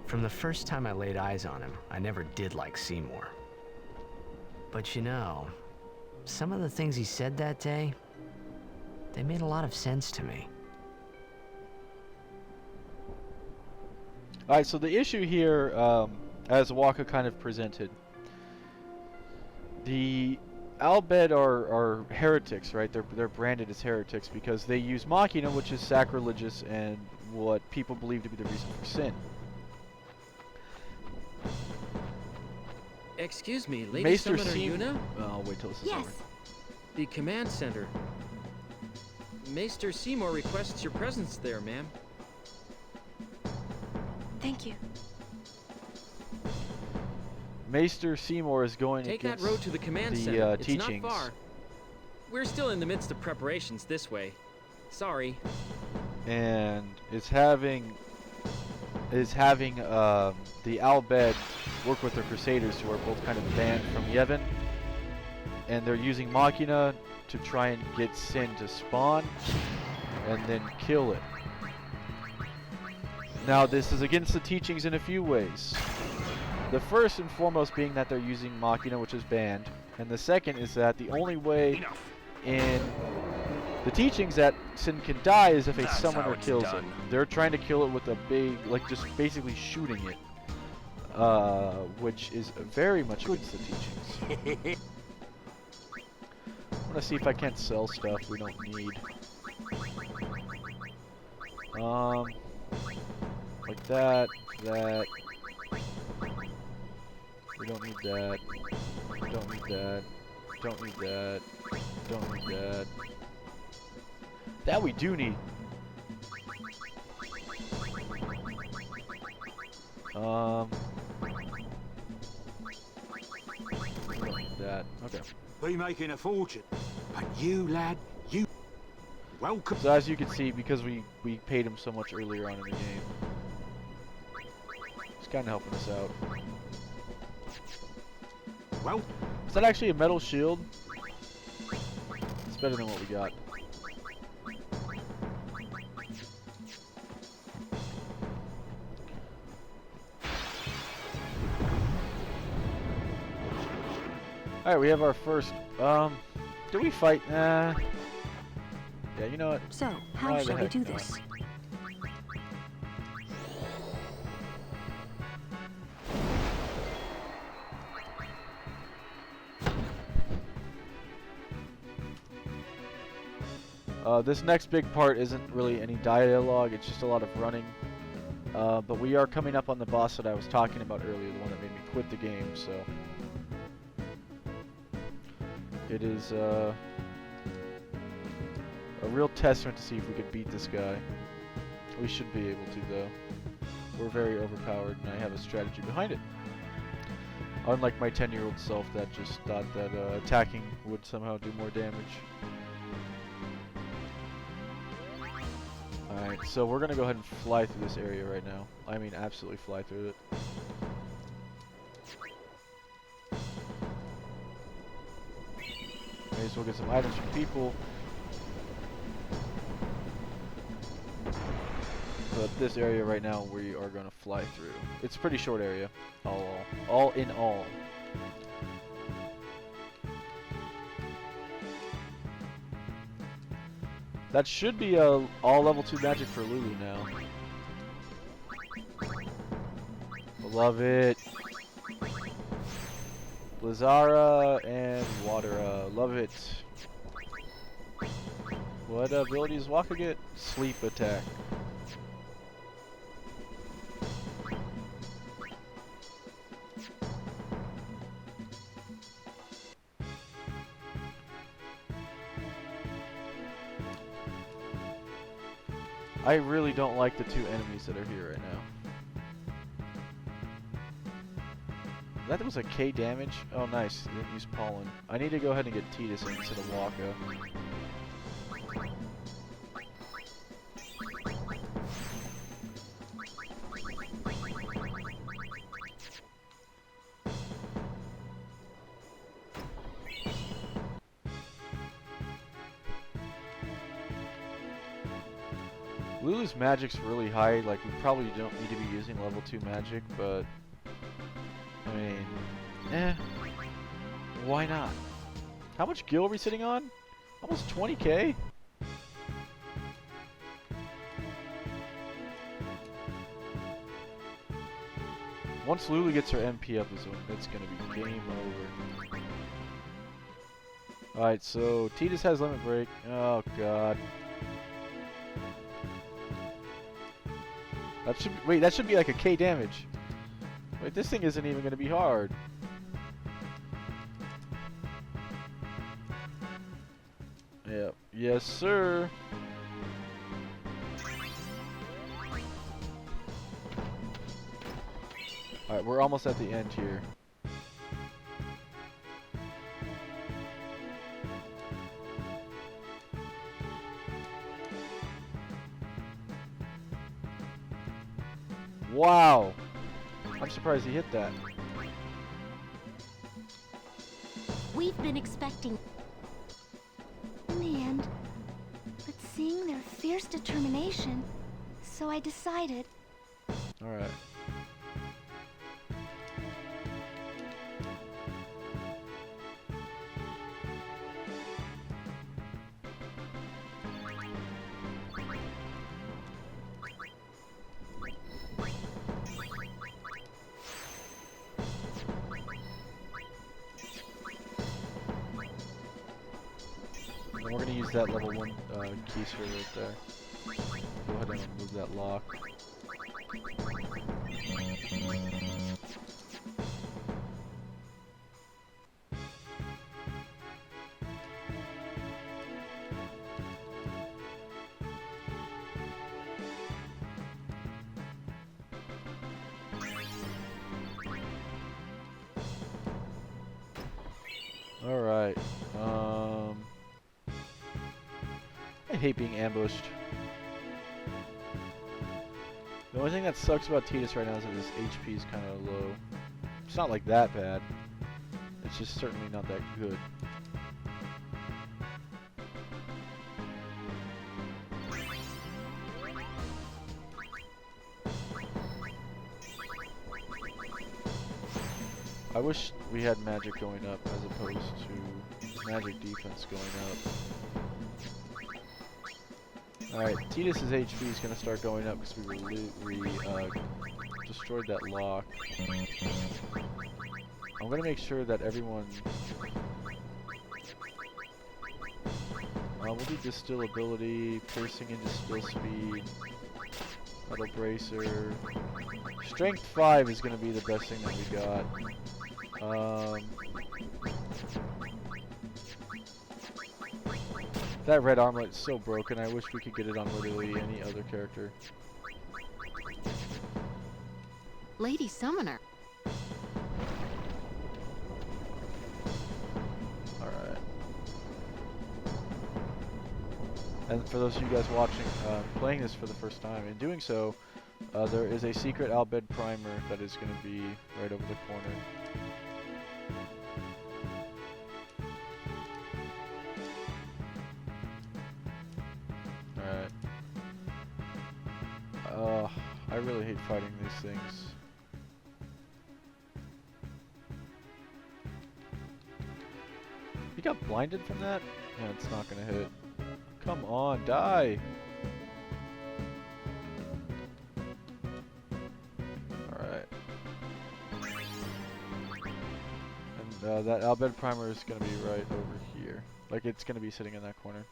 From the first time I laid eyes on him, I never did like Seymour. But you know, some of the things he said that day, they made a lot of sense to me. Alright, so the issue here, as Waka kind of presented, the Al Bhed are heretics, right? They're branded as heretics because they use Machina, which is sacrilegious and what people believe to be the reason for sin. Excuse me, Lady Maester Summoner Yuna? I'll wait till this is over. The command center. Maester Seymour requests your presence there, ma'am. Thank you. Maester Seymour is going Take against that road to the command the center. It's teachings. not far. We're still in the midst of preparations this way. Sorry. And is having the Al Bhed work with the Crusaders, who are both kind of banned from Yevon, and they're using Machina to try and get Sin to spawn and then kill it. Now this is against the teachings in a few ways. The first and foremost being that they're using Machina, which is banned, and the second is that the only way in the teachings that Sin can die is if a summoner kills it. They're trying to kill it with a big, like just basically shooting it, which is very much against the teachings. I'm gonna see if I can't sell stuff we don't need. Like that. We don't need that. Don't need that. Don't need that. Don't need that. That we do need. We don't need that. Okay. Be making a fortune. But you, lad, you welcome. So as you can see, because we paid him so much earlier on in the game, he's kind of helping us out. Well, is that actually a metal shield? It's better than what we got. Alright, we have our first, do we fight? Yeah, you know what? So, how shall we do this? This next big part isn't really any dialogue, it's just a lot of running. But we are coming up on the boss that I was talking about earlier, the one that made me quit the game, so... It is a real testament to see if we could beat this guy. We should be able to, though. We're very overpowered, and I have a strategy behind it. Unlike my 10-year-old self that just thought that attacking would somehow do more damage. Alright, so we're gonna go ahead and fly through this area right now. I mean, absolutely fly through it. May as well get some items from people. But this area right now we are gonna fly through. It's a pretty short area, all in all. That should be all level 2 magic for Lulu now. Love it. Blizzara and Watera. Love it. What ability does Waka get? Sleep attack. I really don't like the 2 enemies that are here right now. That was a K damage? Oh nice, didn't use Pollen. I need to go ahead and get Tidus instead of Waka. Lulu's magic's really high. Like, we probably don't need to be using level 2 magic, but I mean, why not? How much gil are we sitting on? Almost 20k? Once Lulu gets her MP up is when it's gonna be game over. Alright, so Tidus has limit break. Oh god. That should be, wait, that should be like a K damage. Wait, this thing isn't even gonna be hard. Yep. Yes, sir. Alright, we're almost at the end here. Wow! I'm surprised he hit that. We've been expecting... In the end, but seeing their fierce determination, so I decided. Alright. And we're gonna use that level 1 keister right there. Go ahead and remove that lock. Alright, I hate being ambushed. The only thing that sucks about Tidus right now is that his HP is kind of low. It's not like that bad. It's just certainly not that good. I wish we had magic going up as opposed to magic defense going up. Alright, Tidus' HP is going to start going up because we destroyed that lock. I'm going to make sure that everyone... we'll do Distill ability, piercing into still speed, Metal Bracer. Strength 5 is going to be the best thing that we got. That red armlet is so broken, I wish we could get it on literally any other character. Lady Summoner. Alright. And for those of you guys watching, playing this for the first time, in doing so, there is a secret Albed primer that is going to be right over the corner. Alright. I really hate fighting these things. He got blinded from that? Yeah, it's not gonna hit. Come on, die! Alright. And that Albed primer is gonna be right over here. Like, it's gonna be sitting in that corner.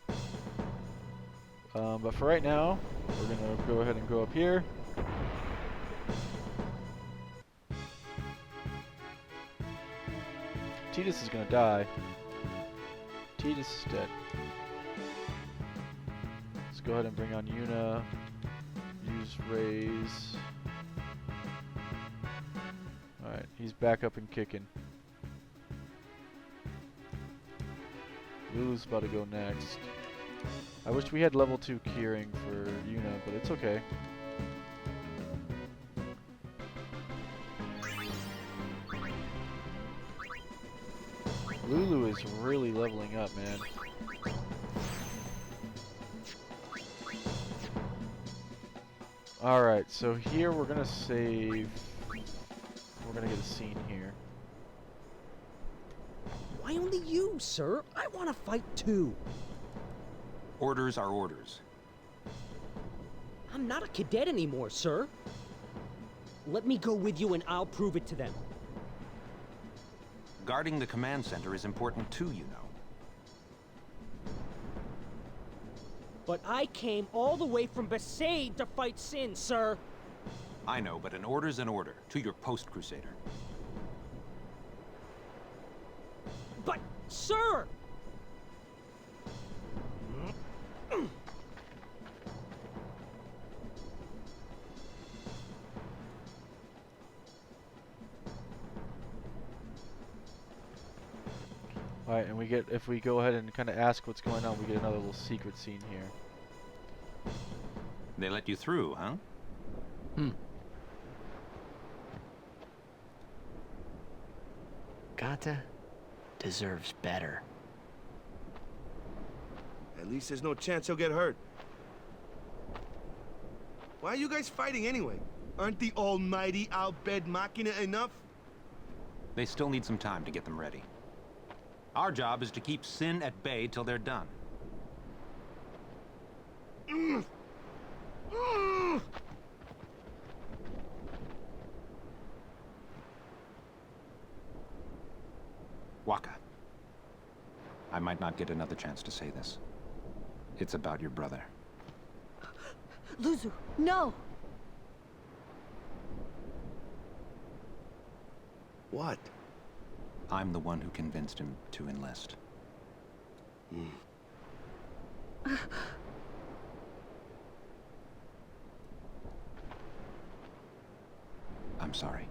But for right now, we're gonna go ahead and go up here. Tidus is gonna die. Tidus is dead. Let's go ahead and bring on Yuna. Use Raise. Alright, he's back up and kicking. Lulu's about to go next. I wish we had level 2 keyring for Yuna, but it's okay. Lulu is really leveling up, man. Alright, so here we're gonna save. We're gonna get a scene here. Why only you, sir? I want to fight too. Orders are orders. I'm not a cadet anymore, sir. Let me go with you and I'll prove it to them. Guarding the command center is important too, you know. But I came all the way from Besaid to fight Sin, sir. I know, but an order's an order. To your post, Crusader. But, sir! Alright, and we get, if we go ahead and kind of ask what's going on, we get another little secret scene here. They let you through, huh? Gata deserves better. At least there's no chance he'll get hurt. Why are you guys fighting anyway? Aren't the almighty Al Bhed Machina enough? They still need some time to get them ready. Our job is to keep Sin at bay till they're done. Waka. I might not get another chance to say this. It's about your brother. Luzu, no! What? I'm the one who convinced him to enlist. I'm sorry.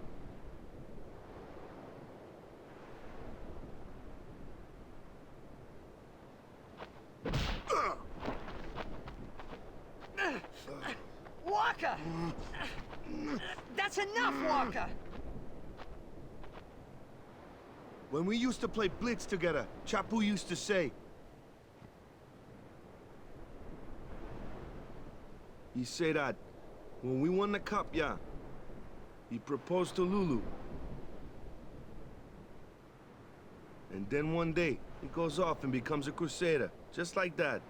Waka! That's enough, Waka! When we used to play Blitz together, Chapu used to say, he said that when we won the cup, yeah, he proposed to Lulu. And then one day, he goes off and becomes a crusader, just like that.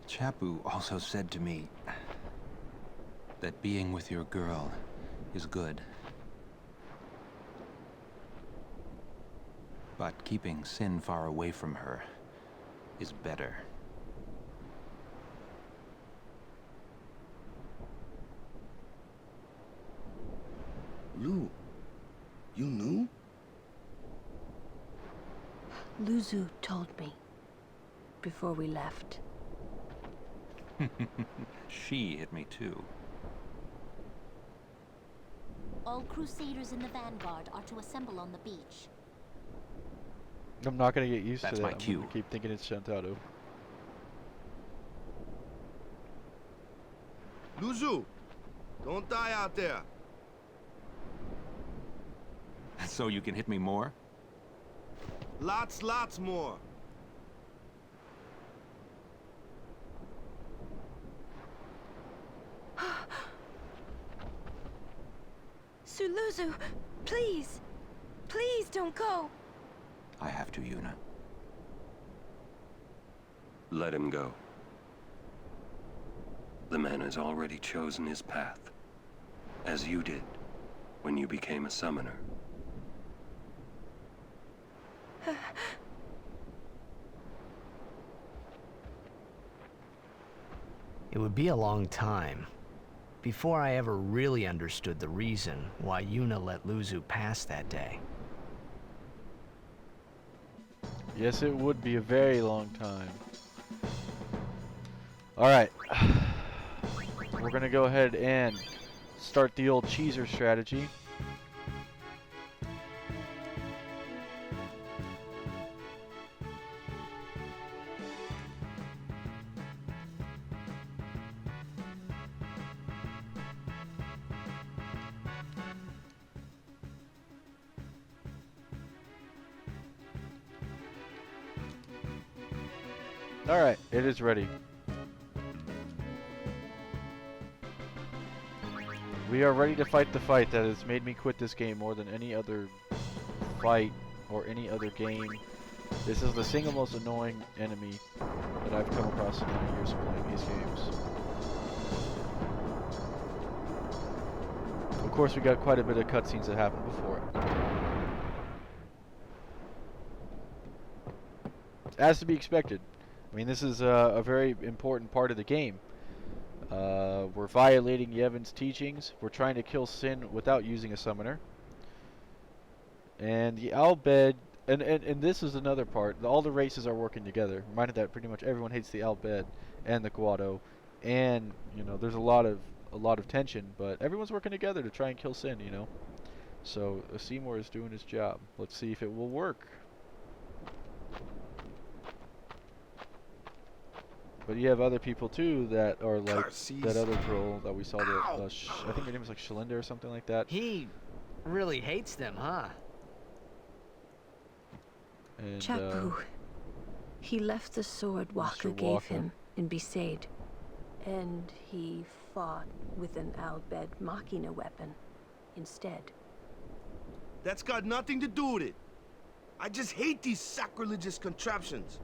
Chapu also said to me that being with your girl is good. But keeping Sin far away from her is better. Lu, you knew? Luzu told me before we left. She hit me too. All Crusaders in the Vanguard are to assemble on the beach. I'm not gonna get used to That's that. my I'm cue. gonna keep thinking it's Shantaro. Luzu, don't die out there. So you can hit me more? Lots more. Suluzu, please. Please don't go. I have to, Yuna. Let him go. The man has already chosen his path, as you did when you became a summoner. It would be a long time before I ever really understood the reason why Yuna let Luzu pass that day. Yes, it would be a very long time. Alright. We're gonna go ahead and start the old cheeser strategy. Alright, it is ready. We are ready to fight the fight that has made me quit this game more than any other fight or any other game. This is the single most annoying enemy that I've come across in many years of playing these games. Of course, we got quite a bit of cutscenes that happened before it. As to be expected. I mean, this is a very important part of the game. We're violating Yevon's teachings. We're trying to kill Sin without using a summoner. And the Al Bhed, and this is another part. All the races are working together. Reminded that pretty much everyone hates the Al Bhed and the Guado, and you know there's a lot of tension, but everyone's working together to try and kill Sin. You know, so Seymour is doing his job. Let's see if it will work. But you have other people too that are like that other girl that we saw. I think her name was like Shalinda or something like that. He really hates them, huh? And, Chapu. He left the sword Waka gave him in Besaid, and he fought with an Al Bhed Machina weapon instead. That's got nothing to do with it. I just hate these sacrilegious contraptions.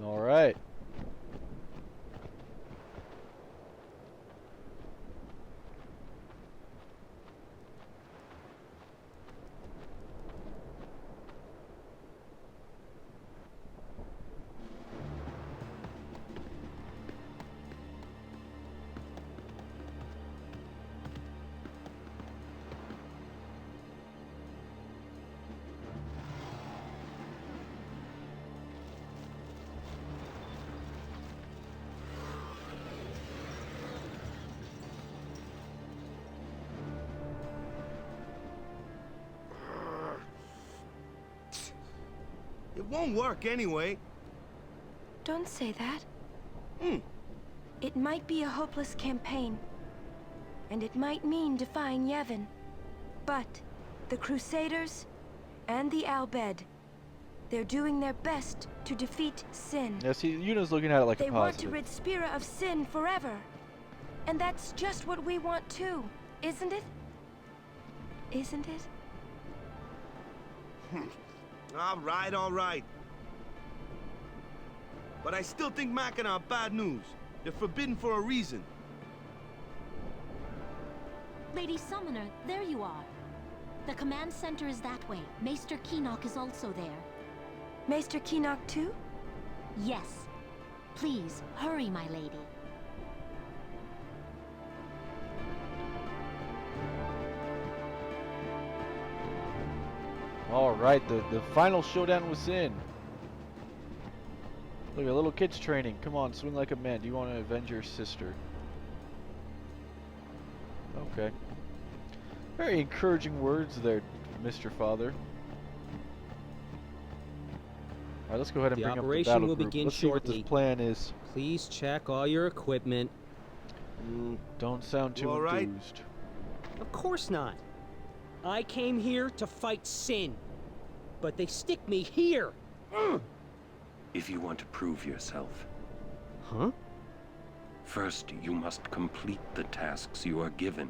All right. It won't work anyway. Don't say that. It might be a hopeless campaign, and it might mean defying Yevon. But the Crusaders and the Al Bhed, they're doing their best to defeat Sin. Yeah, see, Yuna's looking at it like a They want to positive. rid Spira of Sin forever. And that's just what we want too, isn't it? Isn't it? All right. But I still think Machina are bad news. They're forbidden for a reason. Lady Summoner, there you are. The command center is that way. Maester Keenock is also there. Maester Keenock too? Yes. Please, hurry, my lady. Alright, the final showdown with Sin. Look, a little kid's training. Come on, swing like a man. Do you want to avenge your sister? Okay. Very encouraging words there, Mr. Father. Alright, let's go ahead and The bring up the operation battle will group. begin Let's see what shortly. this plan is. Please check all your equipment. Don't sound too all right? enthused. Of course not. I came here to fight Sin, but they stick me here. If you want to prove yourself. Huh? First, you must complete the tasks you are given.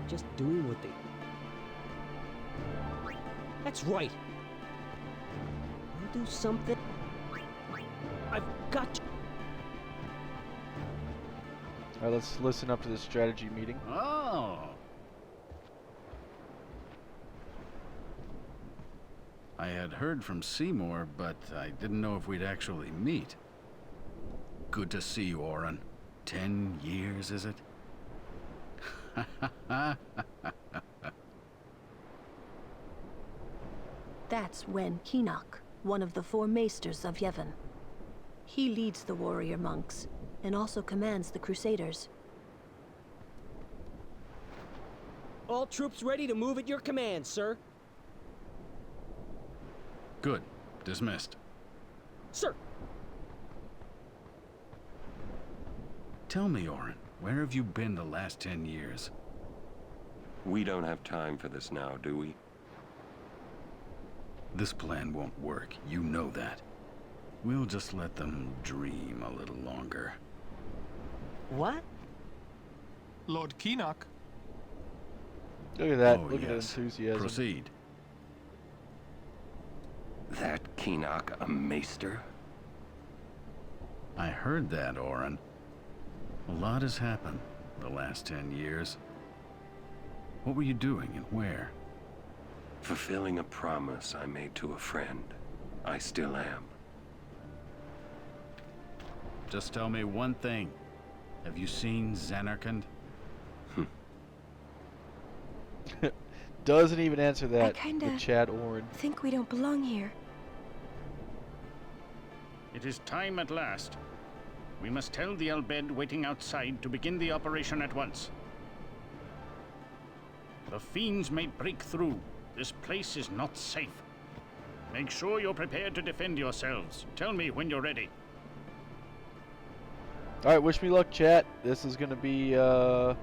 Just doing what they... That's right. I'll do something. I've got to... Alright, let's listen up to this strategy meeting. Oh. I had heard from Seymour, but I didn't know if we'd actually meet. Good to see you, Oren. 10 years, is it? That's Wen Keenock, one of the 4 maesters of Yevon. He leads the warrior monks, and also commands the Crusaders. All troops ready to move at your command, sir. Good. Dismissed. Sir. Tell me, Orin, where have you been the last 10 years? We don't have time for this now, do we? This plan won't work. You know that. We'll just let them dream a little longer. What? Lord Keenock. Look at that. Oh, Look at the yes. enthusiasm. Proceed. That Keenock a maester? I heard that, Orin. A lot has happened the last 10 years. What were you doing and where? Fulfilling a promise I made to a friend. I still am. Just tell me one thing. Have you seen Zanarkand? Doesn't even answer that. I kinda the Chad Orin. think we don't belong here. It is time at last. We must tell the Al Bhed waiting outside to begin the operation at once. The fiends may break through. This place is not safe. Make sure you're prepared to defend yourselves. Tell me when you're ready. Alright, wish me luck, chat. This is gonna be a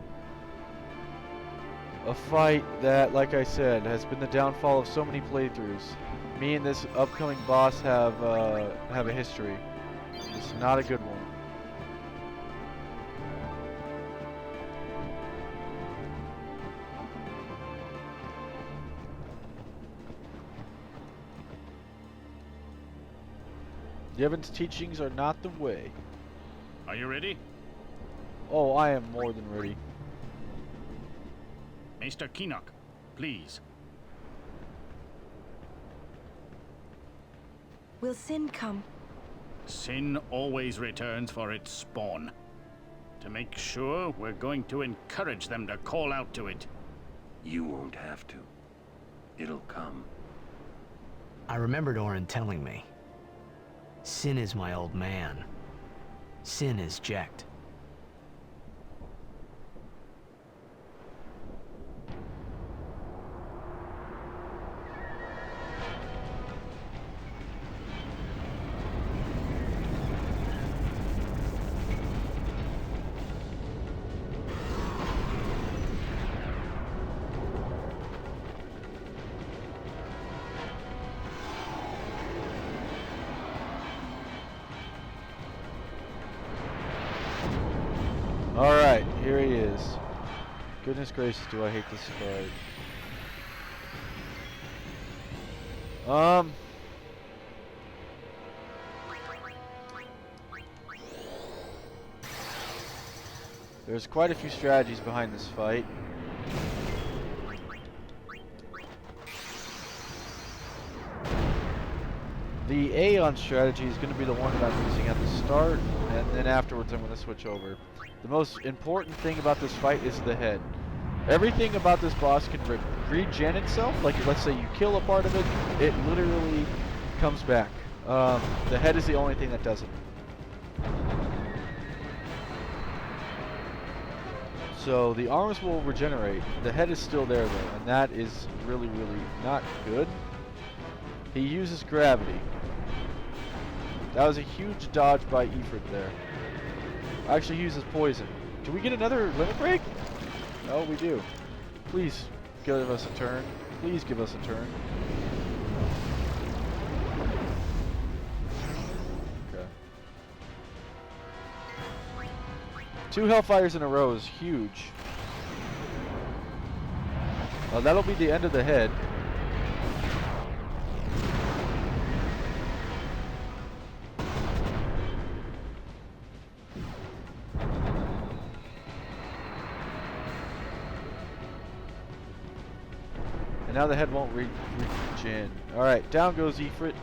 fight that, like I said, has been the downfall of so many playthroughs. Me and this upcoming boss have a history. It's not a good one. Yevon's teachings are not the way. Are you ready? Oh, I am more than ready. Maester Keenock, please. Will sin come? Sin always returns for its spawn. To make sure, we're going to encourage them to call out to it. You won't have to. It'll come. I remembered Orin telling me. Sin is my old man. Sin is Jecht. Alright, here he is. Goodness gracious, do I hate this fight. There's quite a few strategies behind this fight. The Aeon strategy is going to be the one that I'm using at the start, and then afterwards I'm going to switch over. The most important thing about this fight is the head. Everything about this boss can regen itself. Like, let's say you kill a part of it, it literally comes back. The head is the only thing that doesn't. So the arms will regenerate. The head is still there though, and that is really, really not good. He uses gravity. That was a huge dodge by Ifrit there. Actually, he uses poison. Do we get another limit break? Oh, we do. Please give us a turn. Please give us a turn. Okay. 2 Hellfires in a row is huge. That'll be the end of the head. And now the head won't regen. Alright, down goes Ifrit.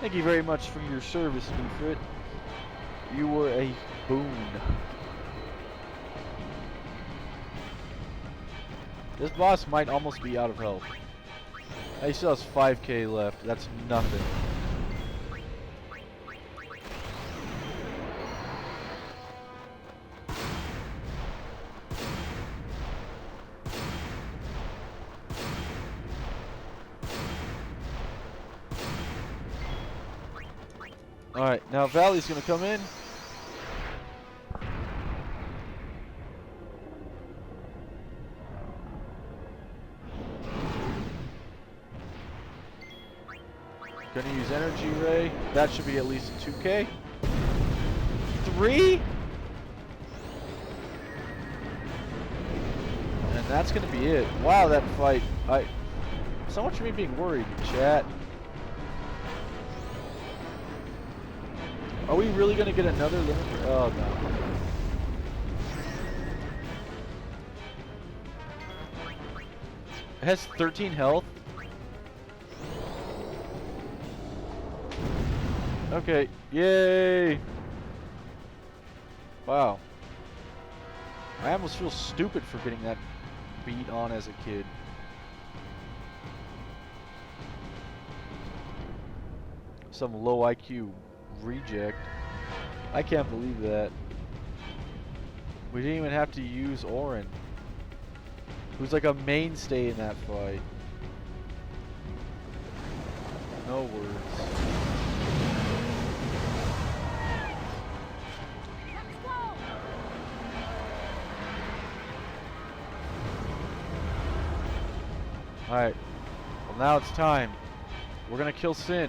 Thank you very much for your service, Ifrit. You were a boon. This boss might almost be out of health. He still has 5k left. That's nothing. Alright, now Valley's gonna come in. Gonna use Energy Ray. That should be at least 2k. 3? And that's gonna be it. Wow, that fight. So much for me being worried, chat. Are we really gonna get another limit? Oh no. It has 13 health. Okay, yay! Wow. I almost feel stupid for getting that beat on as a kid. Some low IQ reject. I can't believe that. We didn't even have to use Orin, who's like a mainstay in that fight. No words. Alright. Well, now it's time. We're gonna kill Sin.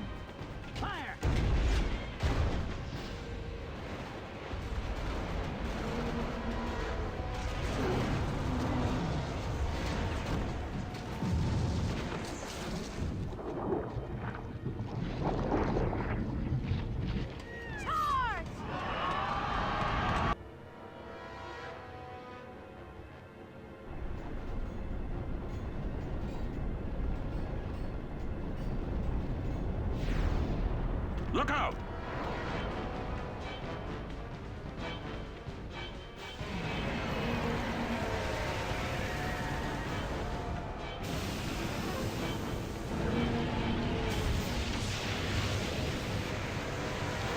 Fire! Look out!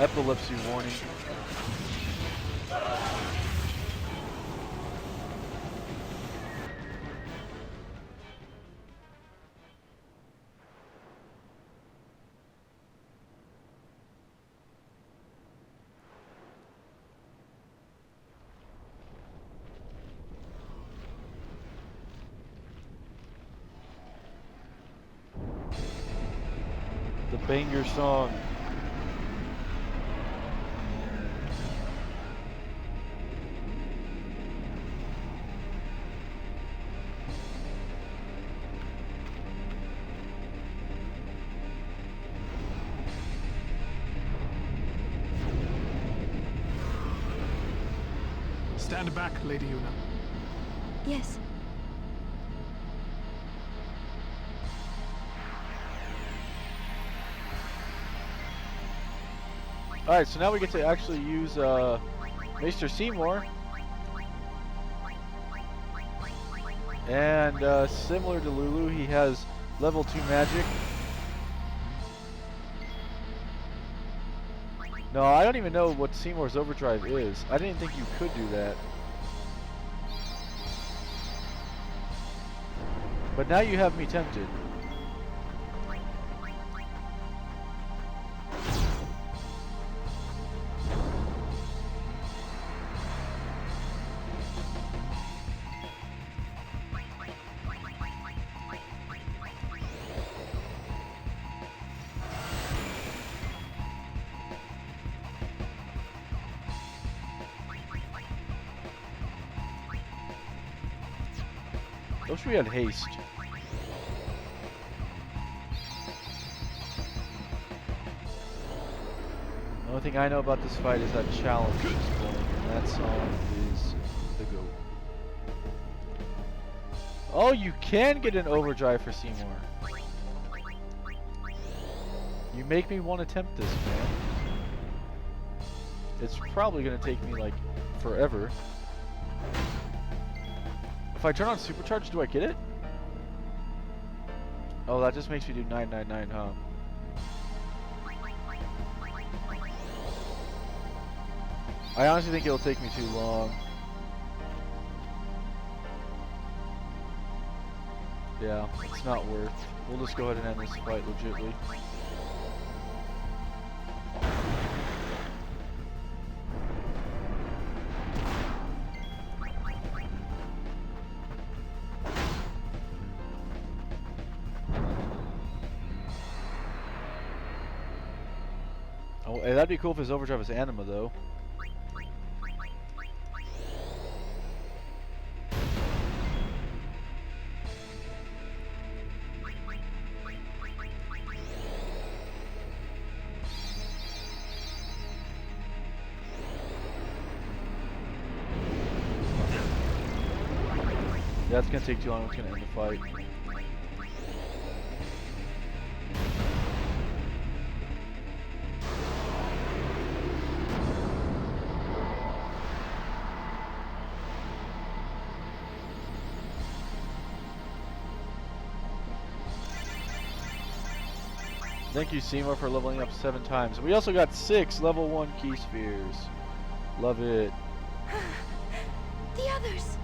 Epilepsy warning. The banger song. Stand back, Lady Yuna. Yes. Alright, so now we get to actually use Maester Seymour. And similar to Lulu, he has level 2 magic. No, I don't even know what Seymour's overdrive is. I didn't think you could do that. But now you have me tempted. I wish we had haste. The only thing I know about this fight is that challenge is playing, and that song is the GOAT. Oh, you can get an overdrive for Seymour. You make me want to attempt this, man. It's probably going to take me, like, forever. If I turn on Supercharge, do I get it? Oh, that just makes me do 999, huh? I honestly think it'll take me too long. Yeah, it's not worth. We'll just go ahead and end this fight legitly. Oh, hey, that'd be cool if his overdrive was anima, though. That's gonna take too long. It's gonna end the fight. Thank you, Seymour, for leveling up 7 times. We also got 6 level 1 key spheres. Love it. The others!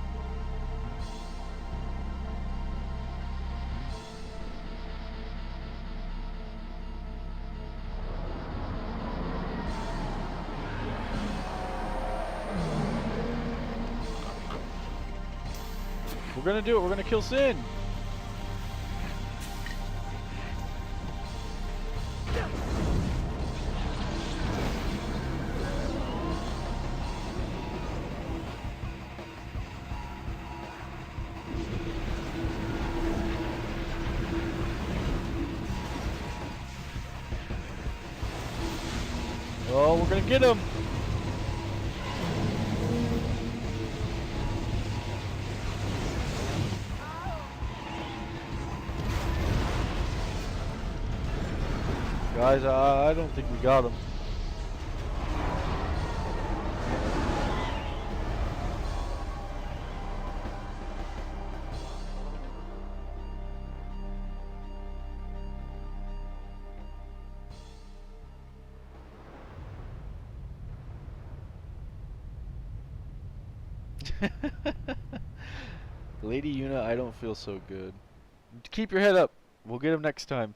We're gonna do it. We're gonna kill Sin. Oh, we're gonna get him. Guys, I don't think we got him. Lady Yuna, I don't feel so good. Keep your head up. We'll get him next time.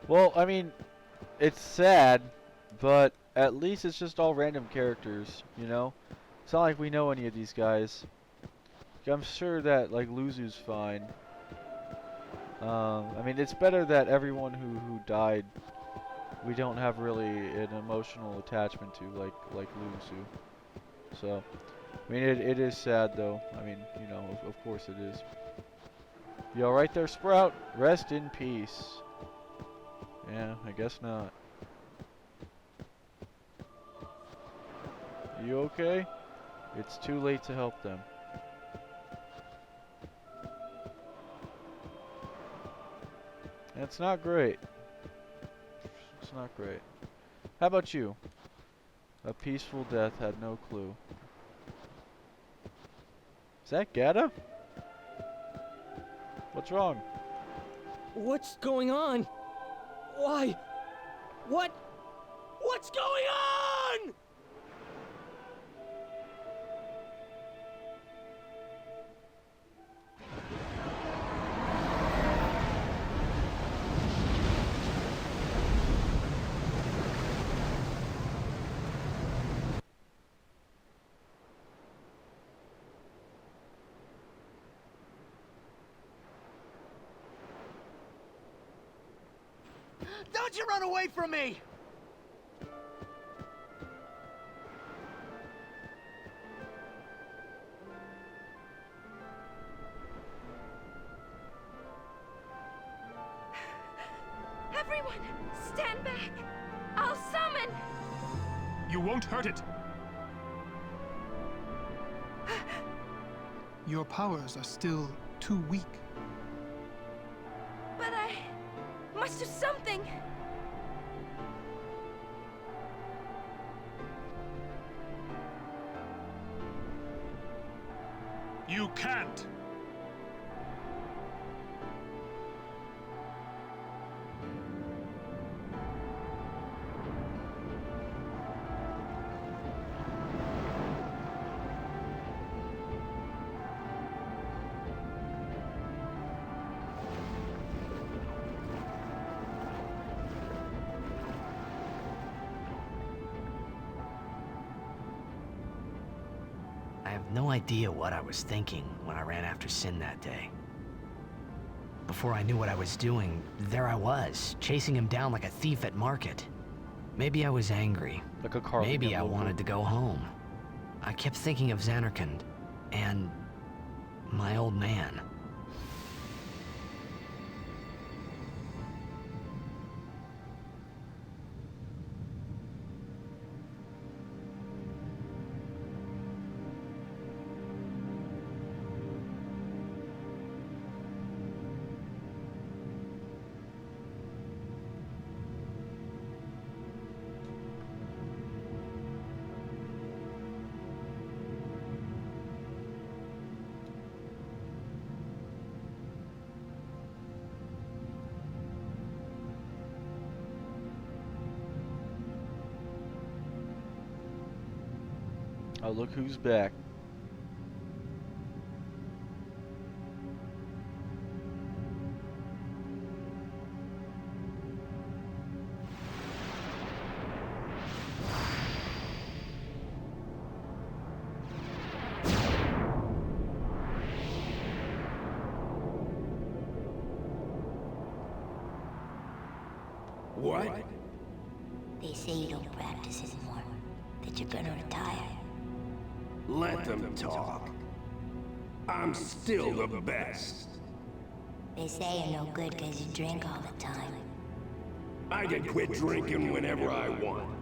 Well, I mean, it's sad, but at least it's just all random characters, you know? It's not like we know any of these guys. I'm sure that, like, Luzu's fine. I mean, it's better that everyone who died, we don't have really an emotional attachment to, like Luzu. So, I mean, it is sad, though. I mean, you know, of course it is. You alright there, Sprout? Rest in peace. Yeah, I guess not. You okay? It's too late to help them. That's not great. It's not great. How about you? A peaceful death, had no clue. Is that Gata? What's wrong? What's going on? Why? What? What's going on? Don't you run away from me! Everyone, stand back! I'll summon! You won't hurt it. Your powers are still too weak. But I must do something. You can't. I have no idea what I was thinking when I ran after Sin that day. Before I knew what I was doing, there I was, chasing him down like a thief at market. Maybe I was angry. Like a car. Maybe I wanted to go home. I kept thinking of Xanarkand and my old man. Oh, look who's back. What? They say you don't practice anymore, that you're gonna retire. Let them talk. I'm still the best. They say you're no good because you drink all the time. I can quit drinking whenever I want.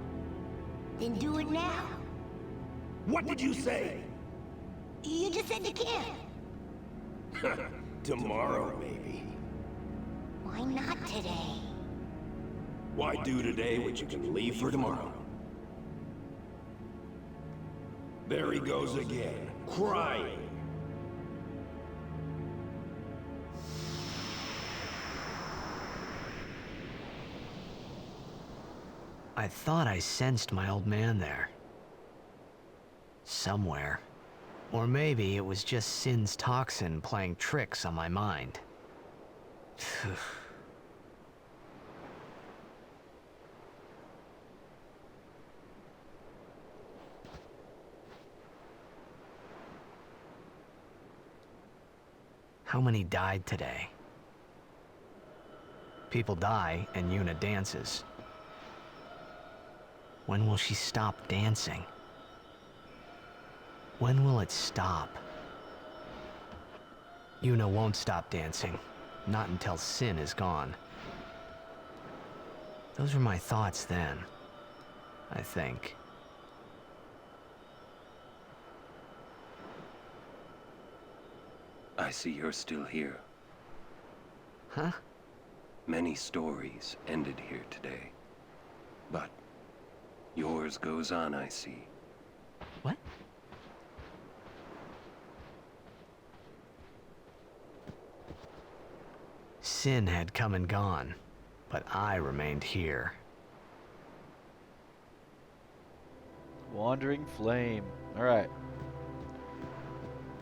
Then do it now. What did you say? You just said you can't. Tomorrow, maybe. Why not today? Why do today what you can leave for tomorrow? There he goes again, crying. I thought I sensed my old man there. Somewhere. Or maybe it was just Sin's toxin playing tricks on my mind. How many died today? People die and Yuna dances. When will she stop dancing? When will it stop? Yuna won't stop dancing. Not until Sin is gone. Those were my thoughts then, I think. I see you're still here. Huh? Many stories ended here today. But yours goes on, I see. What? Sin had come and gone, but I remained here. Wandering Flame. Alright.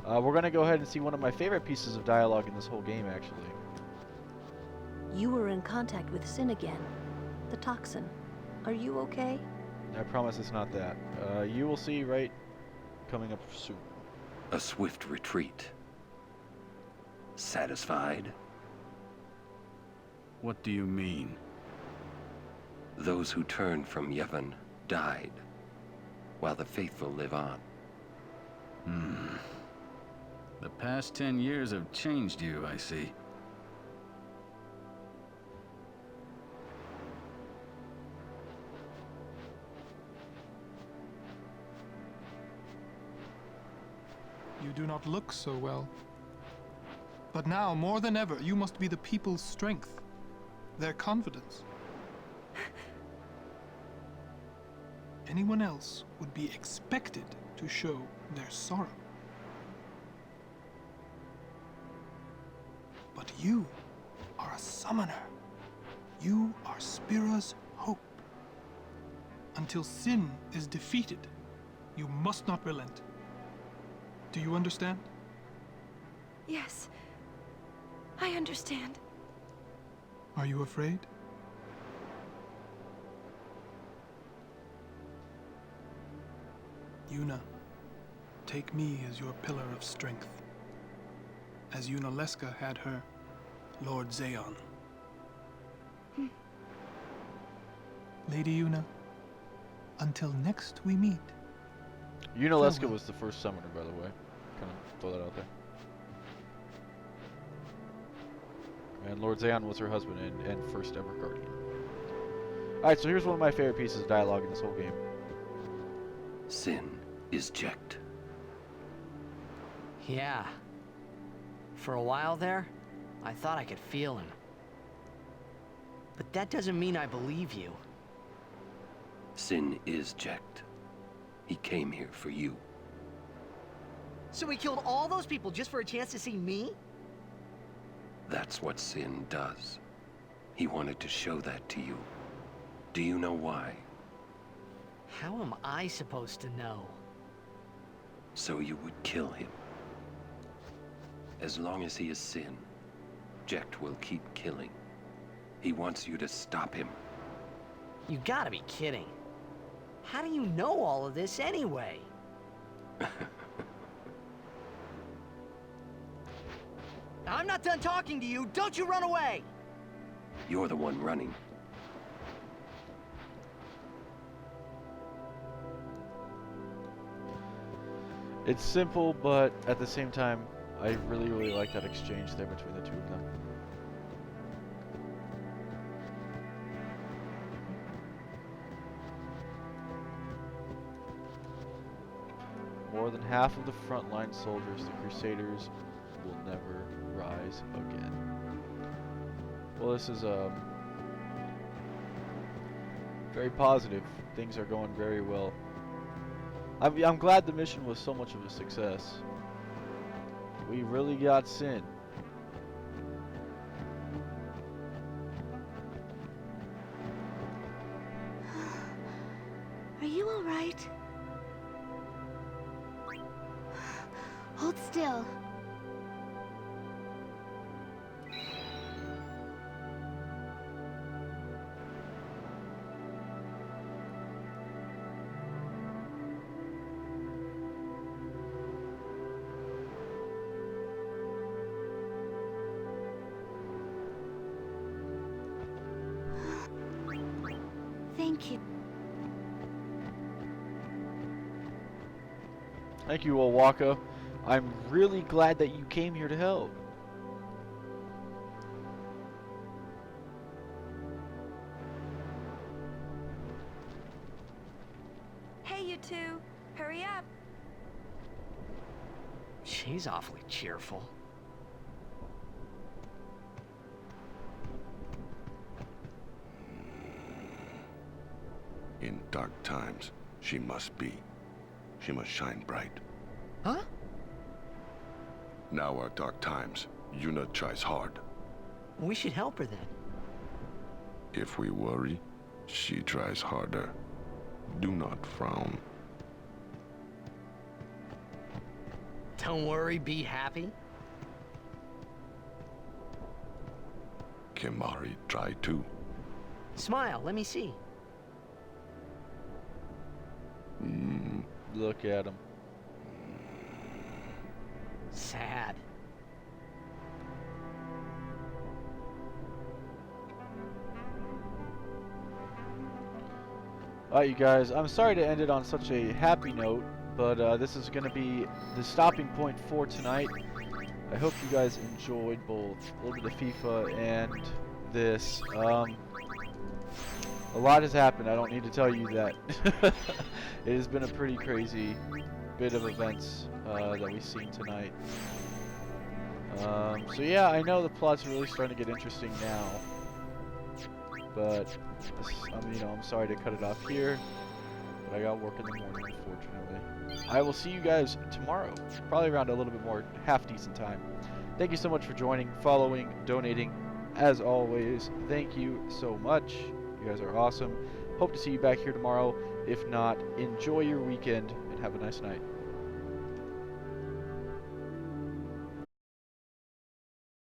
We're gonna go ahead and see one of my favorite pieces of dialogue in this whole game, actually. You were in contact with Sin again. The toxin. Are you okay? I promise it's not that. You will see right coming up soon. A swift retreat. Satisfied? What do you mean? Those who turned from Yevon died, while the faithful live on. The past 10 years have changed you, I see. do not look so well. But now, more than ever, you must be the people's strength, their confidence. Anyone else would be expected to show their sorrow. But you are a summoner. You are Spira's hope. Until sin is defeated, you must not relent. Do you understand? Yes, I understand. Are you afraid? Yuna, take me as your pillar of strength, as Yunalesca had her Lord Zeon. Lady Yuna, until next we meet. Yunalesca was the first summoner, by the way. Kind of throw that out there. And Lord Zeon was her husband and first ever guardian. Alright, so here's one of my favorite pieces of dialogue in this whole game. Sin is checked. Yeah. For a while there, I thought I could feel him. But that doesn't mean I believe you. Sin is checked. He came here for you. So he killed all those people just for a chance to see me? That's what Sin does. He wanted to show that to you. Do you know why? How am I supposed to know? So you would kill him. As long as he is Sin, Jecht will keep killing. He wants you to stop him. You gotta be kidding. How do you know all of this anyway? I'm not done talking to you. Don't you run away! You're the one running. It's simple, but at the same time, I really, really like that exchange there between the two of them. More than half of the frontline soldiers, the Crusaders, will never rise again. Well, this is very positive. Things are going very well. I'm glad the mission was so much of a success. We really got Sin. Are you all right? Hold still. Thank you. Thank you, Owaka. I'm really glad that you came here to help. Hey, you two. Hurry up. She's awfully cheerful. In dark times, she must shine bright. Huh? Now are dark times. Yuna tries hard. We should help her then. If we worry, she tries harder. Do not frown. Don't worry, be happy. Kimahri try too. Smile, let me see. Look at him. Sad. Alright, you guys, I'm sorry to end it on such a happy note, but this is going to be the stopping point for tonight. I hope you guys enjoyed both a little bit of FIFA and this. A lot has happened, I don't need to tell you that. It has been a pretty crazy bit of events that we've seen tonight. So yeah, I know the plot's really starting to get interesting now, but I'm sorry to cut it off here, but I got work in the morning, unfortunately. I will see you guys tomorrow, probably around a little bit more half-decent time. Thank you so much for joining, following, donating. As always, thank you so much. You guys are awesome. Hope to see you back here tomorrow. If not, enjoy your weekend and have a nice night.